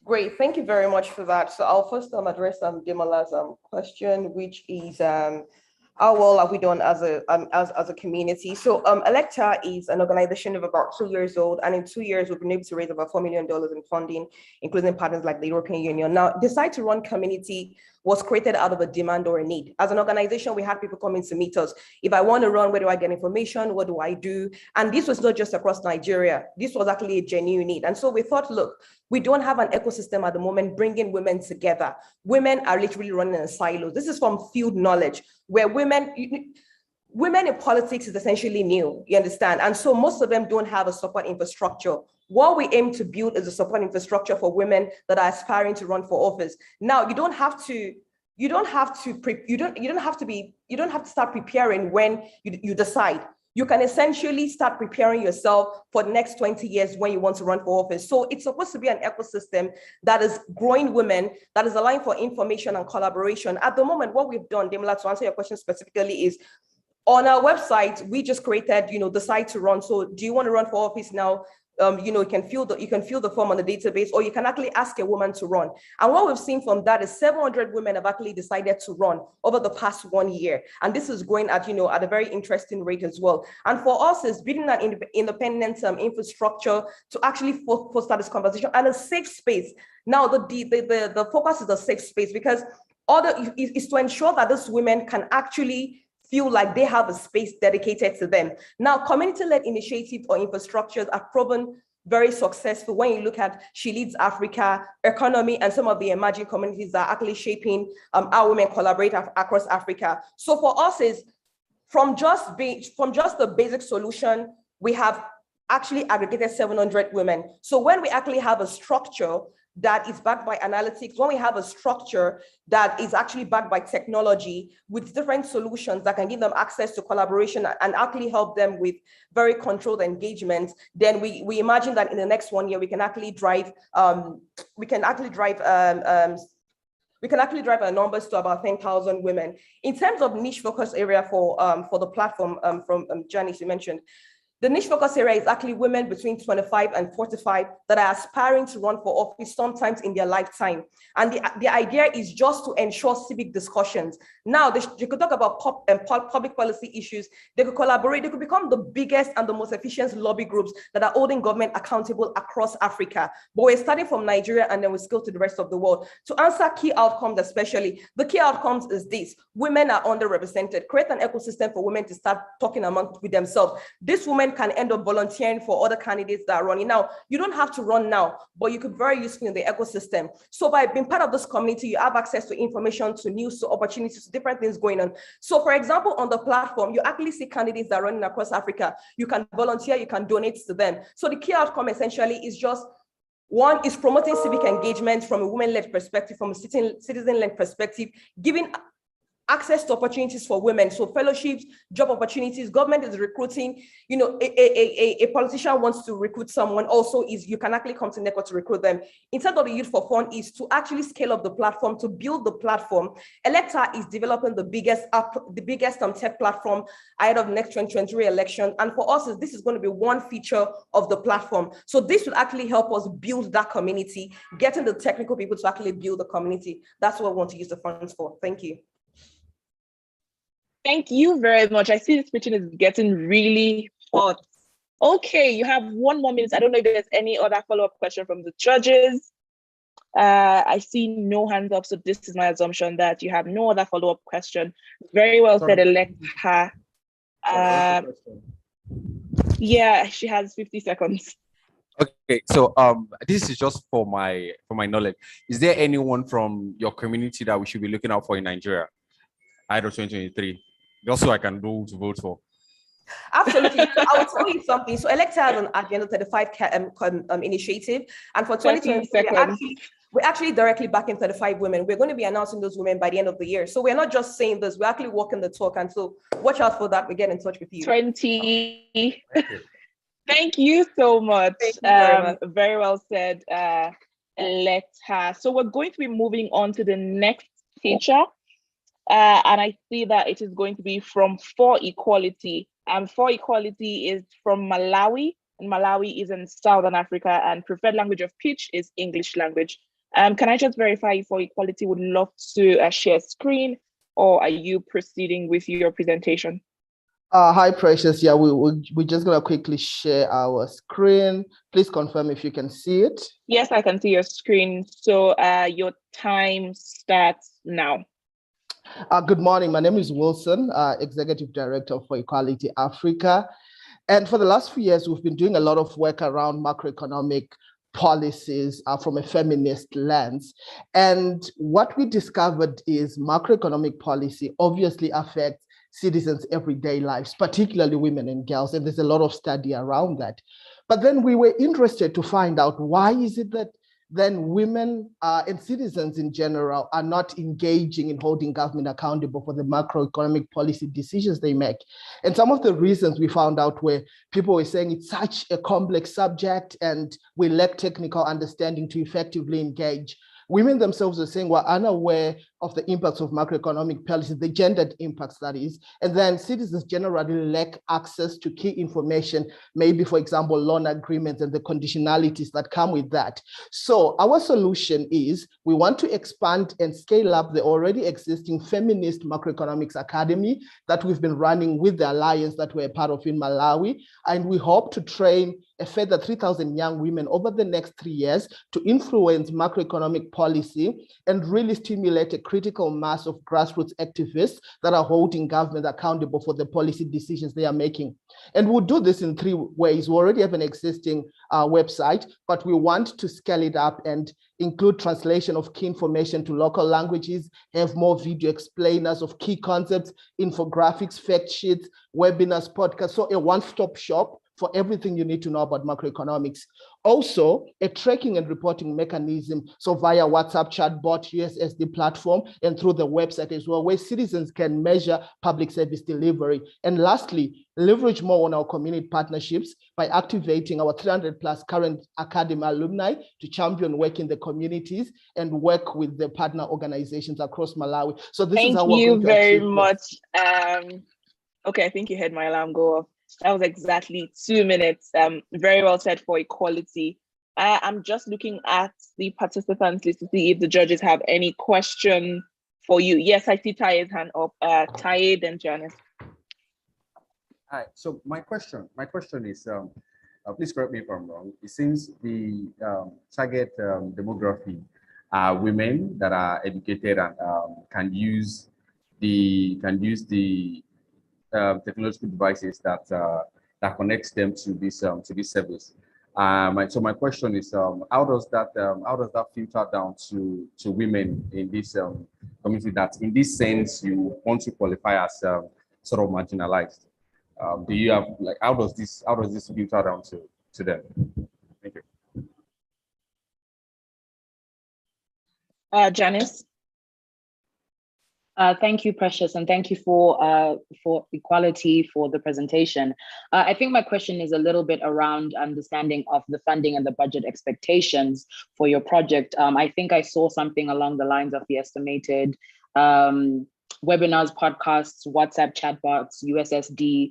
Great, thank you very much for that. So I'll first address Demola's question, which is how well have we done as a community? So Electa is an organization of about 2 years old, and in 2 years we've been able to raise about $4 million in funding, including partners like the European Union. Now, Decide to Run community was created out of a demand or a need. As an organization, we had people coming to meet us. If I want to run, where do I get information? What do I do? And this was not just across Nigeria. This was actually a genuine need. And so we thought, look, we don't have an ecosystem at the moment bringing women together. Women are literally running in silos. This is from field knowledge, where women in politics is essentially new, you understand? And so most of them don't have a support infrastructure. What we aim to build is a support infrastructure for women that are aspiring to run for office. Now, you don't have to start preparing when you decide. You can essentially start preparing yourself for the next 20 years when you want to run for office. So it's supposed to be an ecosystem that is growing women, that is aligned for information and collaboration. At the moment, what we've done, Demola, to answer your question specifically, is on our website, we just created, Decide to Run. So do you want to run for office now? You can fill the form on the database, or you can actually ask a woman to run. And what we've seen from that is 700 women have actually decided to run over the past 1 year. And this is growing at a very interesting rate as well. And for us, is building an independent infrastructure to actually foster this conversation and a safe space. Now, the focus is a safe space, because is to ensure that these women can actually feel like they have a space dedicated to them. Now, community-led initiatives or infrastructures are proven very successful. When you look at She Leads Africa, Economy, and some of the emerging communities that are actually shaping how women collaborate across Africa. So for us is from just the basic solution, we have actually aggregated 700 women. So when we actually have a structure that is backed by analytics, when we have a structure that is actually backed by technology with different solutions that can give them access to collaboration and actually help them with very controlled engagement, then we imagine that in the next 1 year, we can actually drive our numbers to about 10,000 women. In terms of niche focus area for the platform from Janice, you mentioned, the niche focus area is actually women between 25 and 45 that are aspiring to run for office sometimes in their lifetime. And the idea is just to ensure civic discussions. Now, they could talk about public policy issues. They could collaborate. They could become the biggest and the most efficient lobby groups that are holding government accountable across Africa. But we're starting from Nigeria and then we scale to the rest of the world. To answer key outcomes especially, the key outcomes is this: women are underrepresented. Create an ecosystem for women to start talking with themselves. This woman can end up volunteering for other candidates that are running. Now, you don't have to run now, but you could be very useful in the ecosystem. So by being part of this community, you have access to information, to news, to opportunities, to different things going on. So for example, on the platform, you actually see candidates that are running across Africa. You can volunteer, you can donate to them. So the key outcome essentially is just, one is promoting civic engagement from a women-led perspective, from a citizen-led perspective, giving access to opportunities for women. So fellowships, job opportunities, government is recruiting, a politician wants to recruit someone, also is you can actually come to network to recruit them. In terms of the Youth for Fun is to actually scale up the platform, to build the platform. Electa is developing the biggest tech platform ahead of the next 2023 election. And for us, this is going to be one feature of the platform. So this will actually help us build that community, getting the technical people to actually build the community. That's what we want to use the funds for. Thank you. Thank you very much. I see this pitching is getting really hot. Okay, you have 1 more minute. I don't know if there's any other follow-up question from the judges. I see no hands up, so this is my assumption that you have no other follow-up question. Very well said, Electa. Yeah, she has 50 seconds. Okay, so this is just for my knowledge. Is there anyone from your community that we should be looking out for in Nigeria, either 2023? Just so I can know who to vote for. Absolutely. So I will tell you something. So Electa has an Agenda 35 initiative, and for 2020, we're actually directly backing 35 women. We're going to be announcing those women by the end of the year. So we're not just saying this; we're actually walking the talk. And so watch out for that. We get in touch with you. 20. Thank you so much. Very well said, Electa. So we're going to be moving on to the next feature. And I see that it is going to be from For Equality. For Equality is from Malawi, and Malawi is in Southern Africa, and preferred language of pitch is English language. Can I just verify if For Equality would love to share screen, or are you proceeding with your presentation? Hi, Precious. Yeah, we're just going to quickly share our screen. Please confirm if you can see it. Yes, I can see your screen. So your time starts now. Good morning. My name is Wilson, Executive Director for Equality Africa. And for the last few years, we've been doing a lot of work around macroeconomic policies from a feminist lens. And what we discovered is macroeconomic policy obviously affects citizens' everyday lives, particularly women and girls. And there's a lot of study around that. But then we were interested to find out why is it that then women and citizens in general are not engaging in holding government accountable for the macroeconomic policy decisions they make. And some of the reasons we found out were people were saying it's such a complex subject and we lack technical understanding to effectively engage. Women themselves are saying we're unaware of the impacts of macroeconomic policy, the gendered impacts that is, and then citizens generally lack access to key information, maybe, for example, loan agreements and the conditionalities that come with that. So our solution is we want to expand and scale up the already existing Feminist Macroeconomics Academy that we've been running with the alliance that we're part of in Malawi, and we hope to train a further 3,000 young women over the next 3 years to influence macroeconomic policy and really stimulate a critical mass of grassroots activists that are holding government accountable for the policy decisions they are making. And we'll do this in 3 ways. We already have an existing website, but we want to scale it up and include translation of key information to local languages, have more video explainers of key concepts, infographics, fact sheets, webinars, podcasts, so a one-stop shop for everything you need to know about macroeconomics. Also, a tracking and reporting mechanism, so via WhatsApp chatbot, USSD platform, and through the website as well, where citizens can measure public service delivery. And lastly, leverage more on our community partnerships by activating our 300 plus current academy alumni to champion work in the communities and work with the partner organizations across Malawi. So this is how we're going to Thank you very achieve much. Okay, I think you heard my alarm go off. That was exactly 2 minutes. Very well said for equality. I'm just looking at the participants list to see if the judges have any question for you. Yes, I see Taye's hand up. Taye, then Janice. Hi. So my question is, please correct me if I'm wrong. It seems the target demography are women that are educated and can use the technological devices that connects them to this service. So my question is, how does that filter down to women in this community that, in this sense, you want to qualify as sort of marginalized? Do you have, like, how does this filter down to them? Thank you. Janice. Thank you, Precious, and thank you for equality for the presentation. I think my question is a little bit around understanding of the funding and the budget expectations for your project. I think I saw something along the lines of the estimated webinars, podcasts, WhatsApp chatbots, USSD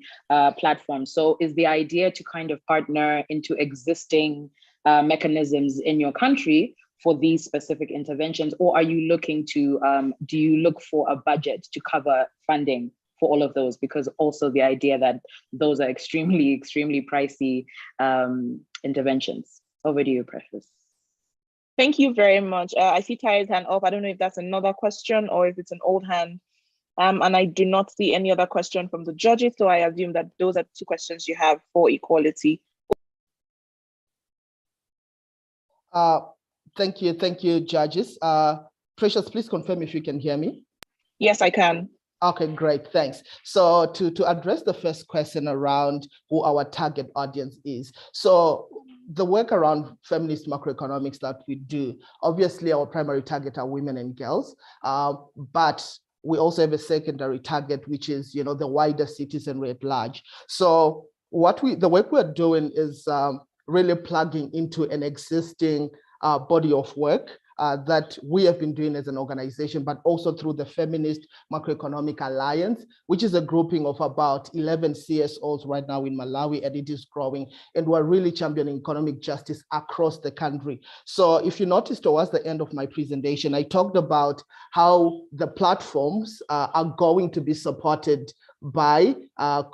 platforms. So is the idea to kind of partner into existing mechanisms in your country for these specific interventions, or are you looking to, do you look for a budget to cover funding for all of those? Because also the idea that those are extremely, extremely pricey interventions. Over to you, Precious. Thank you very much. I see Taye's hand up. I don't know if that's another question or if it's an old hand. And I do not see any other question from the judges, so I assume that those are 2 questions you have for equality. Thank you, judges. Precious, please confirm if you can hear me. Yes, I can. Okay, great, thanks. So to address the first question around who our target audience is. So the work around feminist macroeconomics that we do, obviously our primary target are women and girls, but we also have a secondary target, which is, the wider citizenry at large. So the work we're doing is really plugging into an existing body of work that we have been doing as an organization, but also through the Feminist Macroeconomic Alliance, which is a grouping of about 11 CSOs right now in Malawi, and it is growing. And we're really championing economic justice across the country. So if you noticed towards the end of my presentation, I talked about how the platforms are going to be supported by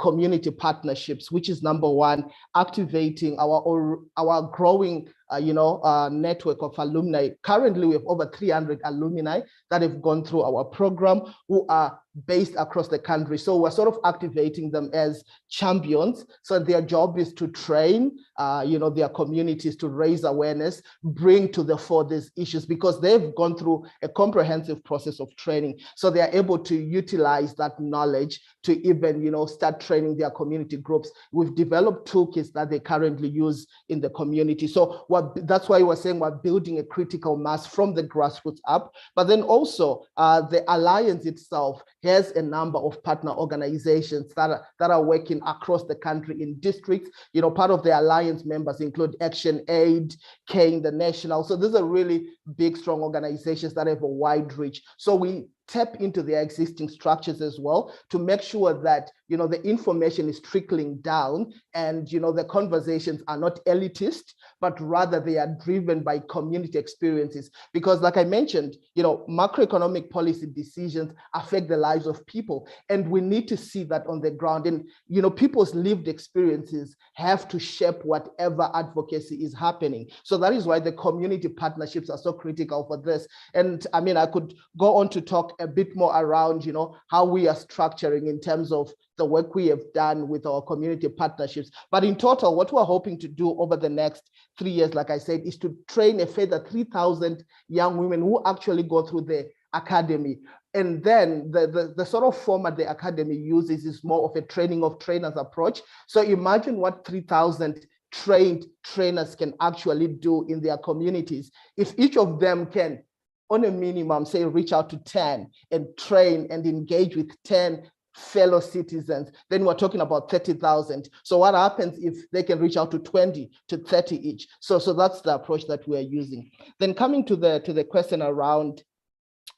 community partnerships, which is number one, activating our growing network of alumni. Currently, we have over 300 alumni that have gone through our program who are based across the country. So we're sort of activating them as champions. So their job is to train, their communities, to raise awareness, bring to the fore these issues, because they've gone through a comprehensive process of training. So they are able to utilize that knowledge to even, start training their community groups. We've developed toolkits that they currently use in the community. So that's why we're saying we're building a critical mass from the grassroots up. But then also the Alliance itself has a number of partner organizations that are working across the country in districts. Part of the Alliance members include Action Aid, K International. So these are really big, strong organizations that have a wide reach. So we tap into their existing structures as well to make sure that, you know, the information is trickling down and, you know, the conversations are not elitist, but rather they are driven by community experiences. Because like I mentioned, you know, macroeconomic policy decisions affect the lives of people, and we need to see that on the ground. And, you know, people's lived experiences have to shape whatever advocacy is happening. So that is why the community partnerships are so critical for this. And I mean, I could go on to talk a bit more around, you know, how we are structuring in terms of the work we have done with our community partnerships. But in total, what we're hoping to do over the next 3 years, like I said, is to train a further 3,000 young women who actually go through the academy. And then the sort of format the academy uses is more of a training of trainers approach. So imagine what 3,000 trained trainers can actually do in their communities. If each of them can, on a minimum, say, reach out to 10 and train and engage with 10 fellow citizens, then we're talking about 30,000. So what happens if they can reach out to 20 to 30 each? So that's the approach that we're using. Then coming to the question around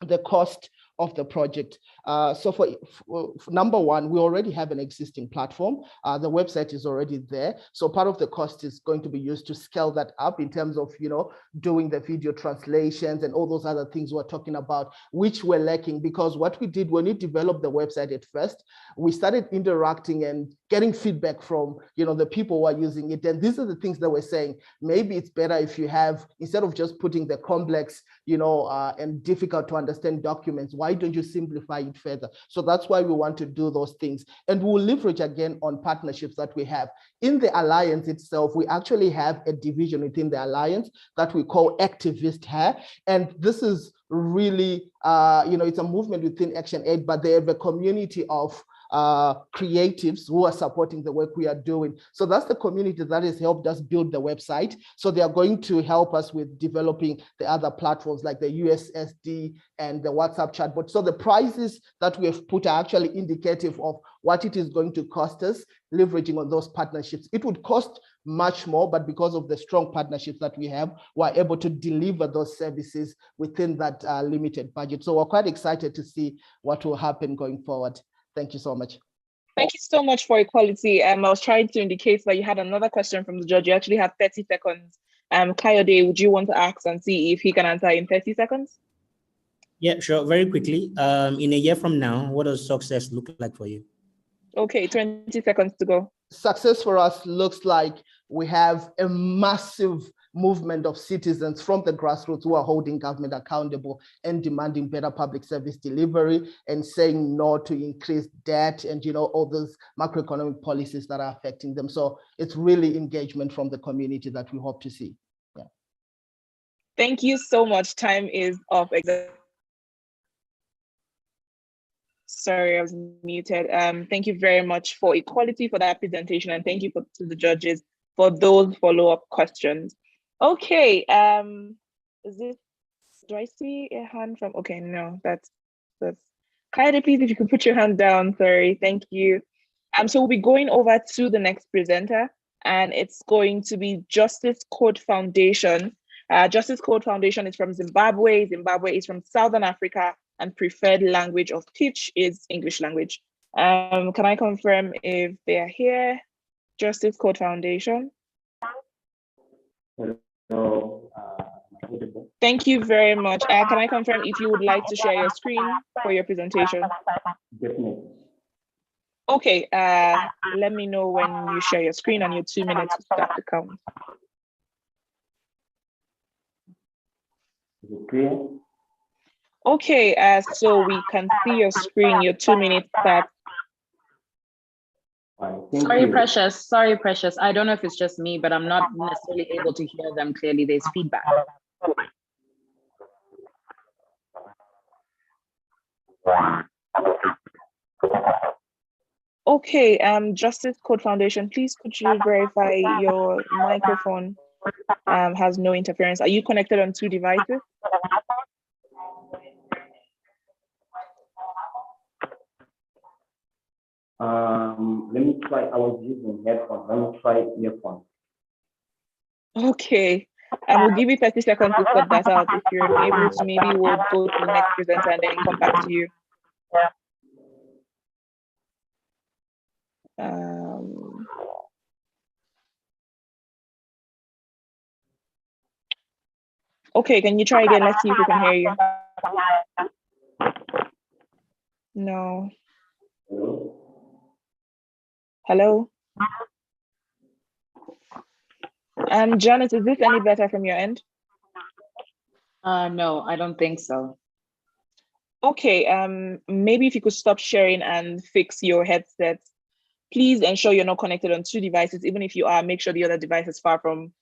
the cost of the project. So for number one, we already have an existing platform. The website is already there. So part of the cost is going to be used to scale that up in terms of, you know, doing the video translations and all those other things we're talking about, which we're lacking. Because what we did when we developed the website at first, we started interacting and getting feedback from, you know, the people who are using it. And these are the things that we're saying, maybe it's better if you have, instead of just putting the complex, you know, and difficult to understand documents, why don't you simplify it further? So that's why we want to do those things. And we'll leverage again on partnerships that we have. In the Alliance itself, we actually have a division within the Alliance that we call Activist Hair. And this is really, you know, it's a movement within Action Aid, but they have a community of creatives who are supporting the work we are doing. So that's the community that has helped us build the website. So they are going to help us with developing the other platforms like the USSD and the WhatsApp chatbot. So the prices that we have put are actually indicative of what it is going to cost us leveraging on those partnerships. It would cost much more, but because of the strong partnerships that we have, we're able to deliver those services within that limited budget. So we're quite excited to see what will happen going forward. Thank you so much. Thank you so much for equality. I was trying to indicate that you had another question from the judge. You actually have 30 seconds. Kayode, would you want to ask and see if he can answer in 30 seconds? Yeah, sure. Very quickly. In a year from now, what does success look like for you? Okay, 20 seconds to go. Success for us looks like we have a massive movement of citizens from the grassroots who are holding government accountable and demanding better public service delivery and saying no to increased debt and, you know, all those macroeconomic policies that are affecting them. So it's really engagement from the community that we hope to see. Yeah. Thank you so much. Time is up. Sorry, I was muted. Thank you very much for equality for that presentation, and thank you to the judges for those follow-up questions. Okay, is this, do I see a hand from, okay, no, that's Kaide, please, if you could put your hand down, sorry, thank you. So we'll be going over to the next presenter, and it's going to be Justice Code Foundation. Justice Code Foundation is from Zimbabwe. Zimbabwe is from Southern Africa, and preferred language of teach is English language. Can I confirm if they are here? Justice Code Foundation. Hello. Thank you very much. Can I confirm if you would like to share your screen for your presentation? Definitely. Okay, let me know when you share your screen and your 2 minutes will start to count. Is it clear? Okay, so we can see your screen, your 2 minutes start. Sorry, Precious. Sorry, Precious. I don't know if it's just me, but I'm not necessarily able to hear them clearly. There's feedback. Okay, Justice Code Foundation, please could you verify your microphone has no interference? Are you connected on 2 devices? Let me try. I was using headphones. Let me try earphones. Okay, And we'll give you 30 seconds to sort that out. If you're unable to, maybe we'll go to the next presenter and then come back to you. Okay, can you try again? Let's see if we can hear you. No. Hello? Janice, is this any better from your end? No, I don't think so. Okay, maybe if you could stop sharing and fix your headset. Please ensure you're not connected on two devices. Even if you are, make sure the other device is far from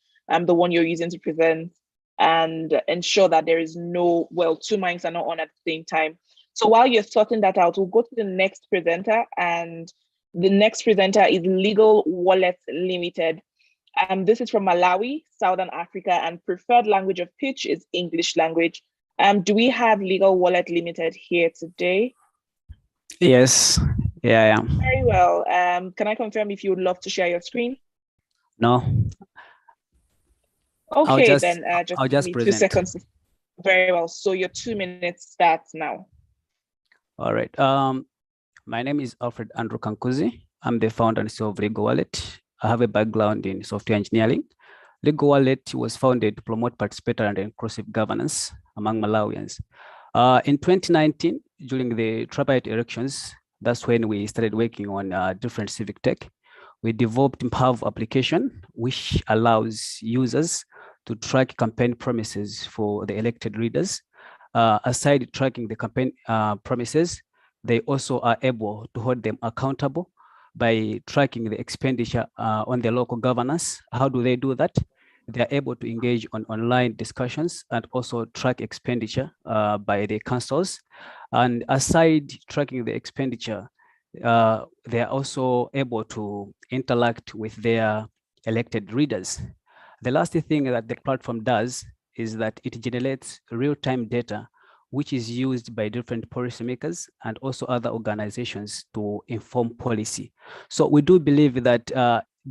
the one you're using to present, and ensure that there is no, well, two mics are not on at the same time. So while you're sorting that out, we'll go to the next presenter, and the next presenter is Legal Wallet Limited. This is from Malawi, Southern Africa, and preferred language of pitch is English language. Do we have Legal Wallet Limited here today? Yes, yeah, I am. Very well. Can I confirm if you would love to share your screen? No. Okay, then I'll give just me present. 2 seconds. Very well. So your 2 minutes starts now. All right. My name is Alfred Andrew Kankuzi. I'm the founder and CEO of Legal Wallet. I have a background in software engineering. Legal Wallet was founded to promote participatory and inclusive governance among Malawians. In 2019, during the tripartite elections, that's when we started working on different civic tech. We developed Empower application, which allows users to track campaign promises for the elected leaders. Aside tracking the campaign promises, they also are able to hold them accountable by tracking the expenditure on their local governance. How do they do that? They are able to engage on online discussions and also track expenditure by the councils. And aside tracking the expenditure, they are also able to interact with their elected leaders. The last thing that the platform does is that it generates real-time data, which is used by different policymakers and also other organizations to inform policy. So we do believe that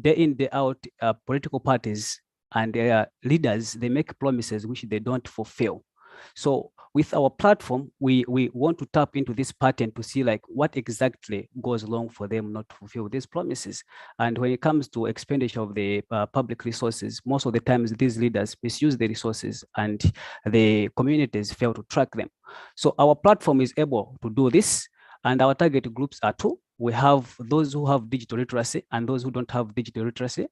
day in, day out, political parties and their leaders, they make promises which they don't fulfill. So with our platform, we want to tap into this pattern to see like what exactly goes wrong for them not to fulfill these promises. And when it comes to expenditure of the public resources, most of the times these leaders misuse the resources and the communities fail to track them. So our platform is able to do this, and our target groups are two. We have those who have digital literacy and those who don't have digital literacy.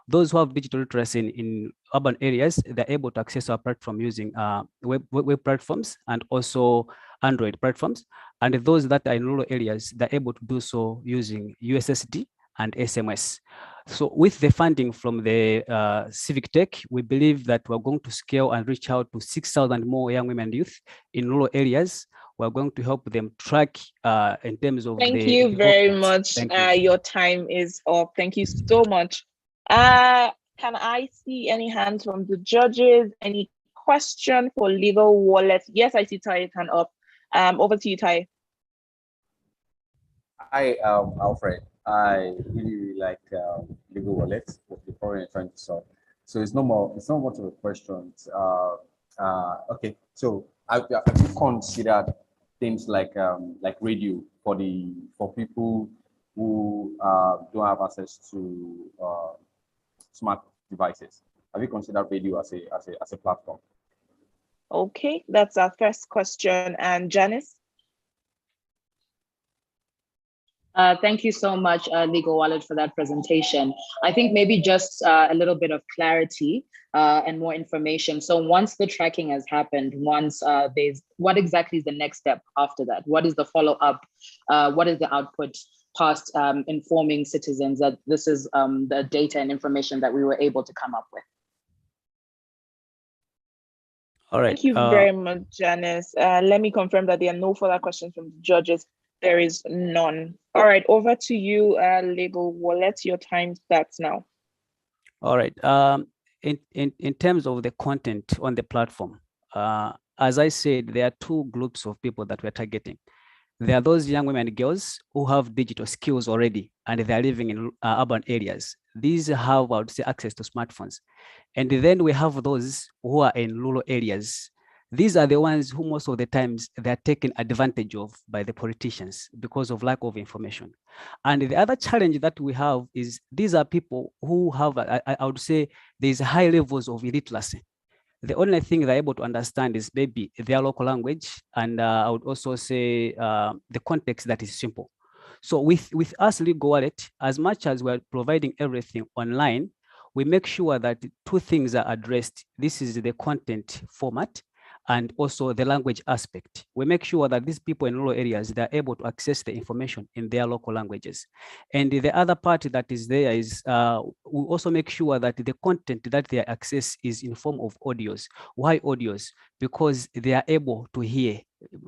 Those who have digital literacy in urban areas, they're able to access our platform using web platforms and also Android platforms. And those that are in rural areas, they're able to do so using USSD and SMS. So with the funding from the Civic Tech, we believe that we're going to scale and reach out to 6,000 more young women and youth in rural areas. We're going to help them track in terms of Thank you very much. Thank you. Your time is up. Thank you so much. Can I see any hands from the judges? Any question for Legal Wallet? Yes, I see Ty hand up. Over to you, Ty. Hi, Alfred. I really like Legal Wallet, the problem you're trying to solve. So it's not much of a question. Okay, so have you considered things like radio for people who don't have access to smart devices? Have you considered radio as a platform? Okay, that's our first question. And Janice? Thank you so much, Legal Wallet, for that presentation. I think maybe just a little bit of clarity and more information. So once the tracking has happened, what exactly is the next step after that? What is the follow-up? What is the output past informing citizens that this is the data and information that we were able to come up with? All right. Thank you very much, Janice. Let me confirm that there are no further questions from the judges. There is none. All right, over to you, Legal Wallet. Your time starts now. All right. In terms of the content on the platform, as I said, there are two groups of people that we're targeting. There are those young women and girls who have digital skills already, and they are living in urban areas. These have, I would say, access to smartphones. And then we have those who are in rural areas. These are the ones who most of the times they are taken advantage of by the politicians because of lack of information. And the other challenge that we have is these are people who have, I would say, there's high levels of illiteracy. The only thing they're able to understand is maybe their local language, and I would also say the context that is simple. So with us Legal Wallet, as much as we're providing everything online, we make sure that two things are addressed. This is the content format and also the language aspect. We make sure that these people in rural areas, they're able to access the information in their local languages. And the other part that is there is we also make sure that the content that they access is in form of audios. Why audios? Because they are able to hear.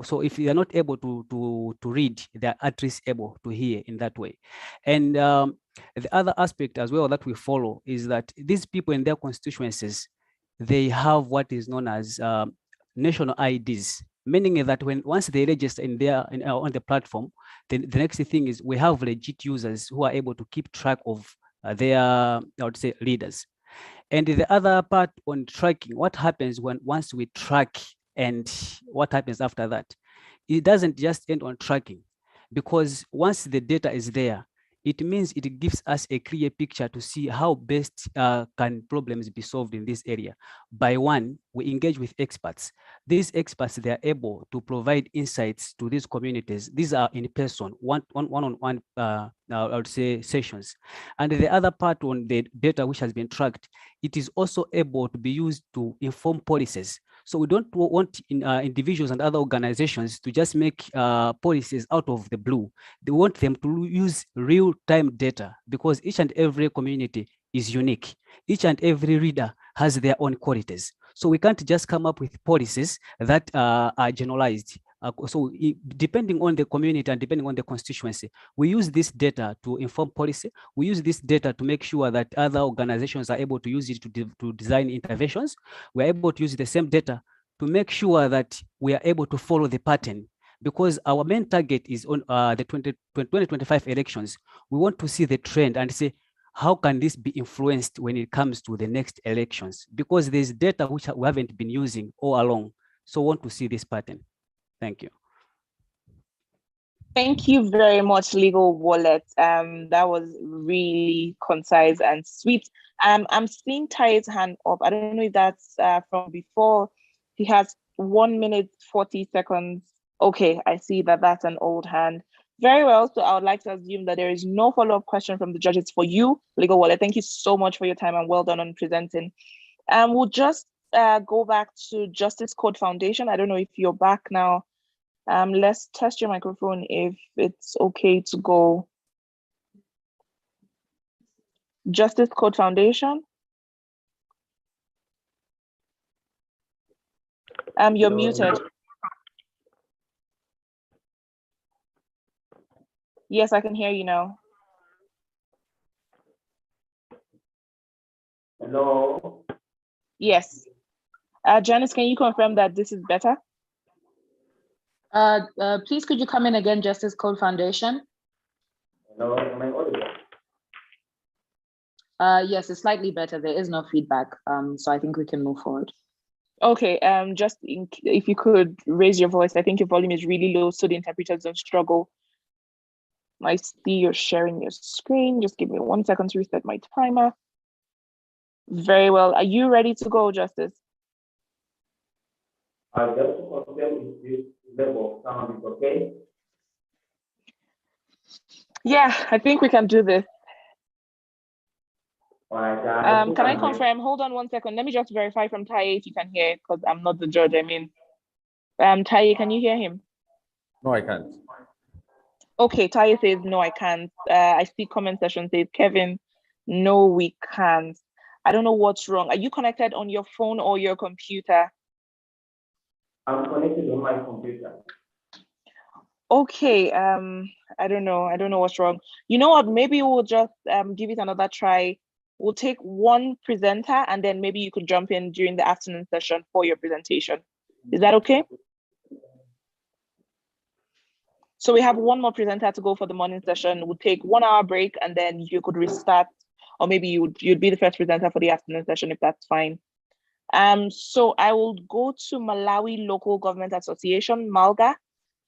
So if they are not able to read, they are at least able to hear in that way. And the other aspect as well that we follow is that these people in their constituencies, they have what is known as national IDs, meaning that once they register on the platform, then the next thing is we have legit users who are able to keep track of their, I would say, leaders. And the other part on tracking, what happens once we track and what happens after that? It doesn't just end on tracking, because once the data is there, it means it gives us a clear picture to see how best can problems be solved in this area. By one, we engage with experts. These experts, they are able to provide insights to these communities. These are in person, one-on-one, I would say, sessions. And the other part on the data which has been tracked, it is also able to be used to inform policies. So we don't want individuals and other organizations to just make policies out of the blue. They want them to use real-time data, because each and every community is unique. Each and every reader has their own qualities. So we can't just come up with policies that are generalized. So depending on the community and depending on the constituency, we use this data to inform policy. We use this data to make sure that other organizations are able to use it to design interventions. We're able to use the same data to make sure that we are able to follow the pattern, because our main target is on the 2025 elections. We want to see the trend and say, how can this be influenced when it comes to the next elections? Because there's data which we haven't been using all along. So we want to see this pattern. Thank you. Thank you very much, Legal Wallet. That was really concise and sweet. I'm seeing Ty's hand up. I don't know if that's from before. He has 1 minute, 40 seconds. Okay, I see that that's an old hand. Very well, so I would like to assume that there is no follow-up question from the judges for you, Legal Wallet. Thank you so much for your time and well done on presenting. We'll just go back to Justice Code Foundation. I don't know if you're back now. Let's test your microphone if it's okay to go. Justice Code Foundation. You're muted. Yes, I can hear you now. Hello. Yes. Janice, can you confirm that this is better? Please, could you come in again, Justice Code Foundation? Hello, am I audible? Yes, it's slightly better. There is no feedback, so I think we can move forward. Okay, if you could raise your voice. I think your volume is really low, so the interpreters don't struggle. I see you're sharing your screen. Just give me 1 second to reset my timer. Very well. Are you ready to go, Justice? Just to confirm if this level of sound is okay. Yeah, I think we can do this. All right, can I confirm? Hold on 1 second. Let me just verify from Taye if you can hear, because I'm not the judge. I mean, Taye, can you hear him? No, I can't. Okay, Taye says, no, I can't. I see comment section says, Kevin, no, we can't. I don't know what's wrong. Are you connected on your phone or your computer? I'm connected on my computer. Okay, I don't know what's wrong. You know what, maybe we'll just give it another try. We'll take one presenter and then maybe you could jump in during the afternoon session for your presentation. Is that okay? So we have one more presenter to go for the morning session. We'll take 1 hour break and then you could restart, or maybe you'd be the first presenter for the afternoon session if that's fine. So I will go to Malawi Local Government Association, MALGA.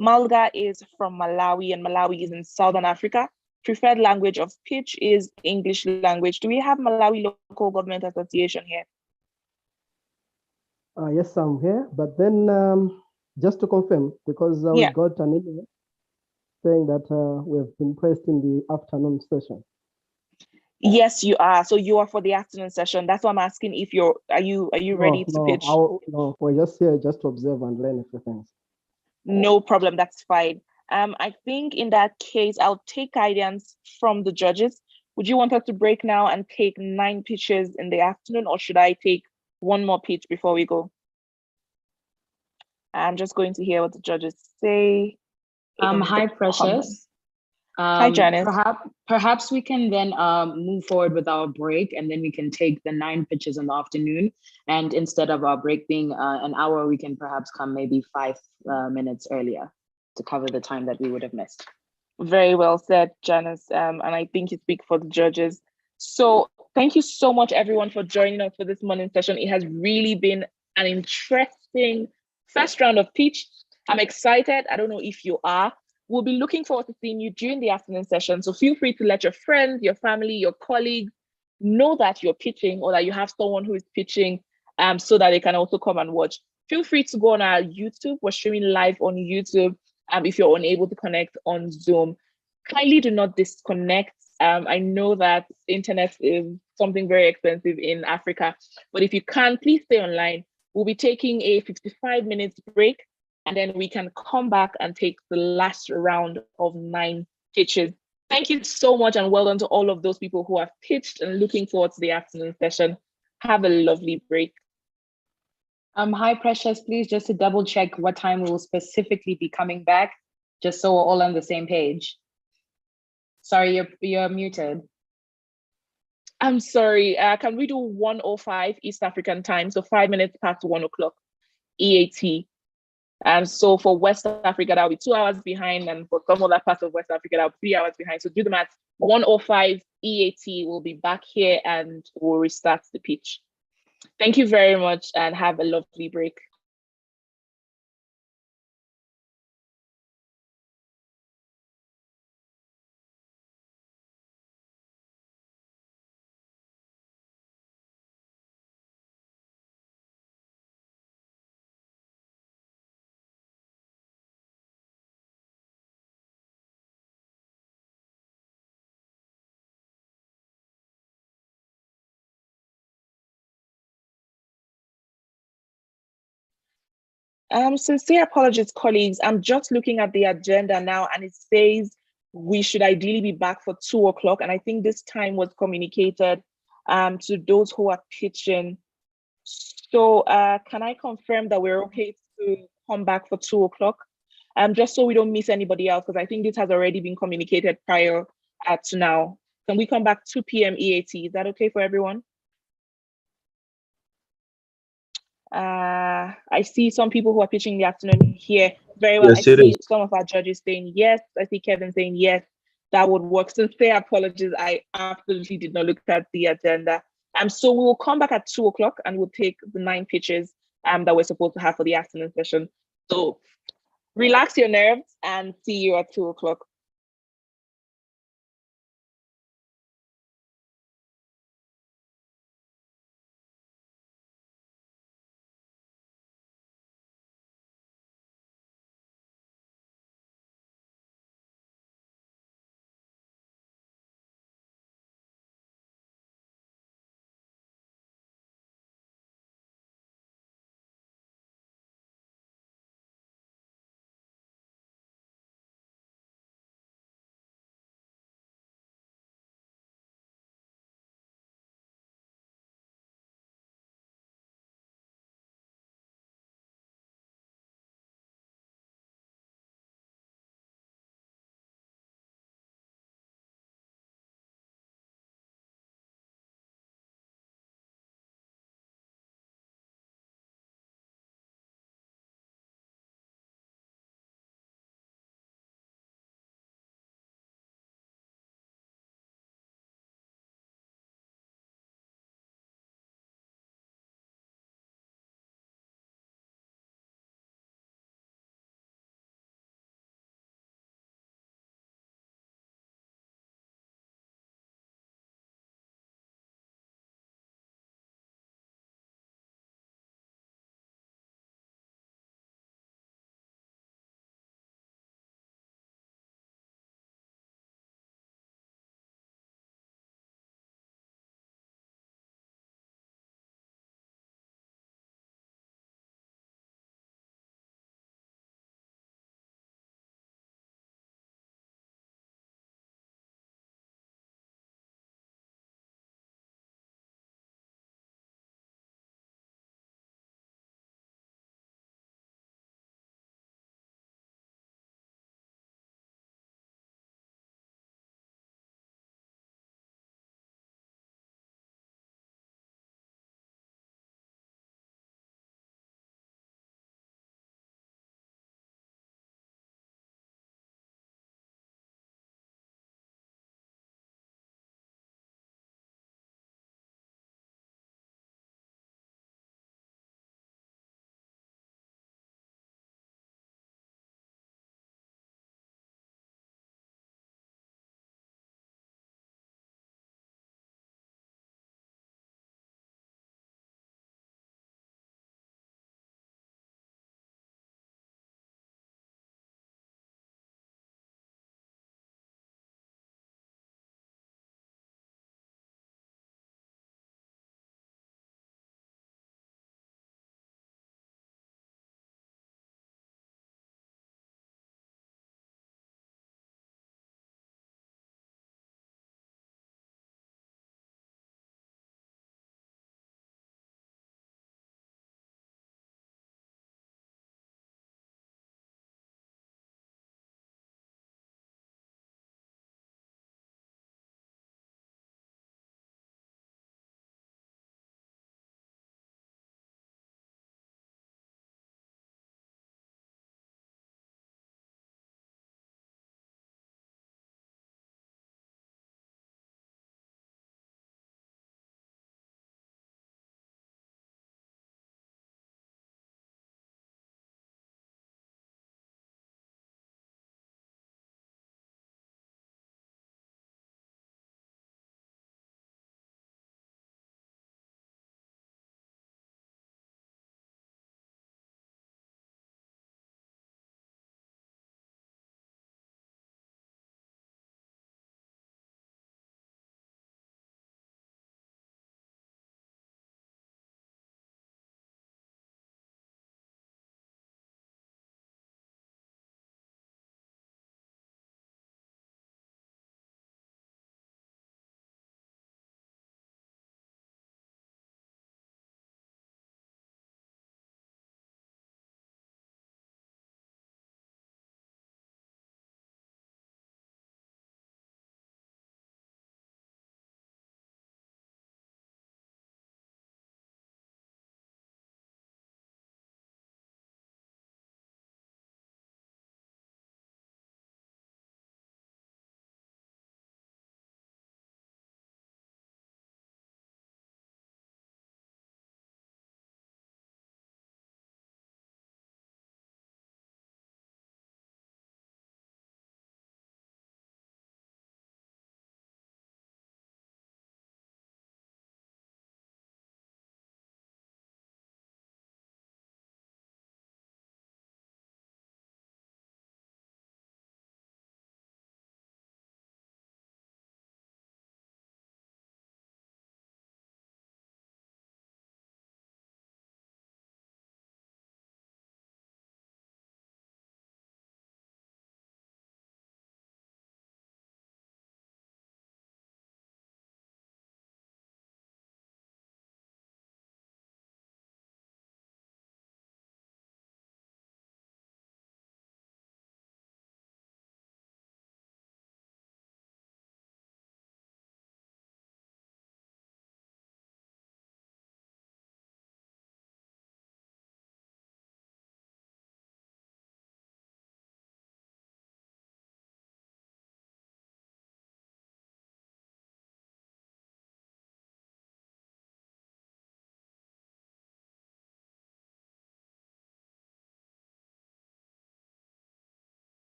MALGA is from Malawi and Malawi is in Southern Africa. Preferred language of pitch is English language. Do we have Malawi Local Government Association here? Yes, I'm here, but then just to confirm, because we got an email saying that we have been placed in the afternoon session. Yes, you are. So you are for the afternoon session. That's why I'm asking if are you ready to pitch? No, we're just here just to observe and learn a few things. No problem, that's fine. I think in that case, I'll take guidance from the judges. Would you want us to break now and take 9 pitches in the afternoon, or should I take one more pitch before we go? I'm just going to hear what the judges say. Hi, Precious. Hi, Janice. Perhaps we can then move forward with our break, and then we can take the 9 pitches in the afternoon. And instead of our break being an hour, we can perhaps come maybe 5 minutes earlier to cover the time that we would have missed. Very well said, Janice. And I think you speak for the judges. So thank you so much, everyone, for joining us for this morning session. It has really been an interesting first round of pitch. I'm excited. I don't know if you are. We'll be looking forward to seeing you during the afternoon session. So feel free to let your friends, your family, your colleagues know that you're pitching or that you have someone who is pitching so that they can also come and watch. Feel free to go on our YouTube. We're streaming live on YouTube if you're unable to connect on Zoom. Kindly do not disconnect. I know that internet is something very expensive in Africa, but if you can, please stay online. We'll be taking a 55 minutes break, and then we can come back and take the last round of 9 pitches. Thank you so much, and well done to all of those people who have pitched, and looking forward to the afternoon session. Have a lovely break. Hi, Precious, please just to double check what time we will specifically be coming back, just so we're all on the same page. Sorry, you're muted. I'm sorry, can we do 1:05 East African time? So 5 minutes past 1 o'clock EAT. So for West Africa, that'll be 2 hours behind, and for some other parts of West Africa, that'll be 3 hours behind. So do the math. 1:05 EAT, we'll be back here and we'll restart the pitch. Thank you very much and have a lovely break. Sincere apologies, colleagues. I'm just looking at the agenda now, and it says we should ideally be back for 2 o'clock. And I think this time was communicated to those who are pitching. So can I confirm that we're okay to come back for 2 o'clock? Just so we don't miss anybody else, because I think this has already been communicated prior to now. Can we come back 2 p.m. EAT? Is that okay for everyone? I see some people who are pitching in the afternoon here. Very well. Yes, I see some of our judges saying yes. I see Kevin saying yes. That would work. Sincere apologies. I absolutely did not look at the agenda. So we will come back at 2 o'clock and we'll take the 9 pitches that we're supposed to have for the afternoon session. So relax your nerves and see you at 2 o'clock.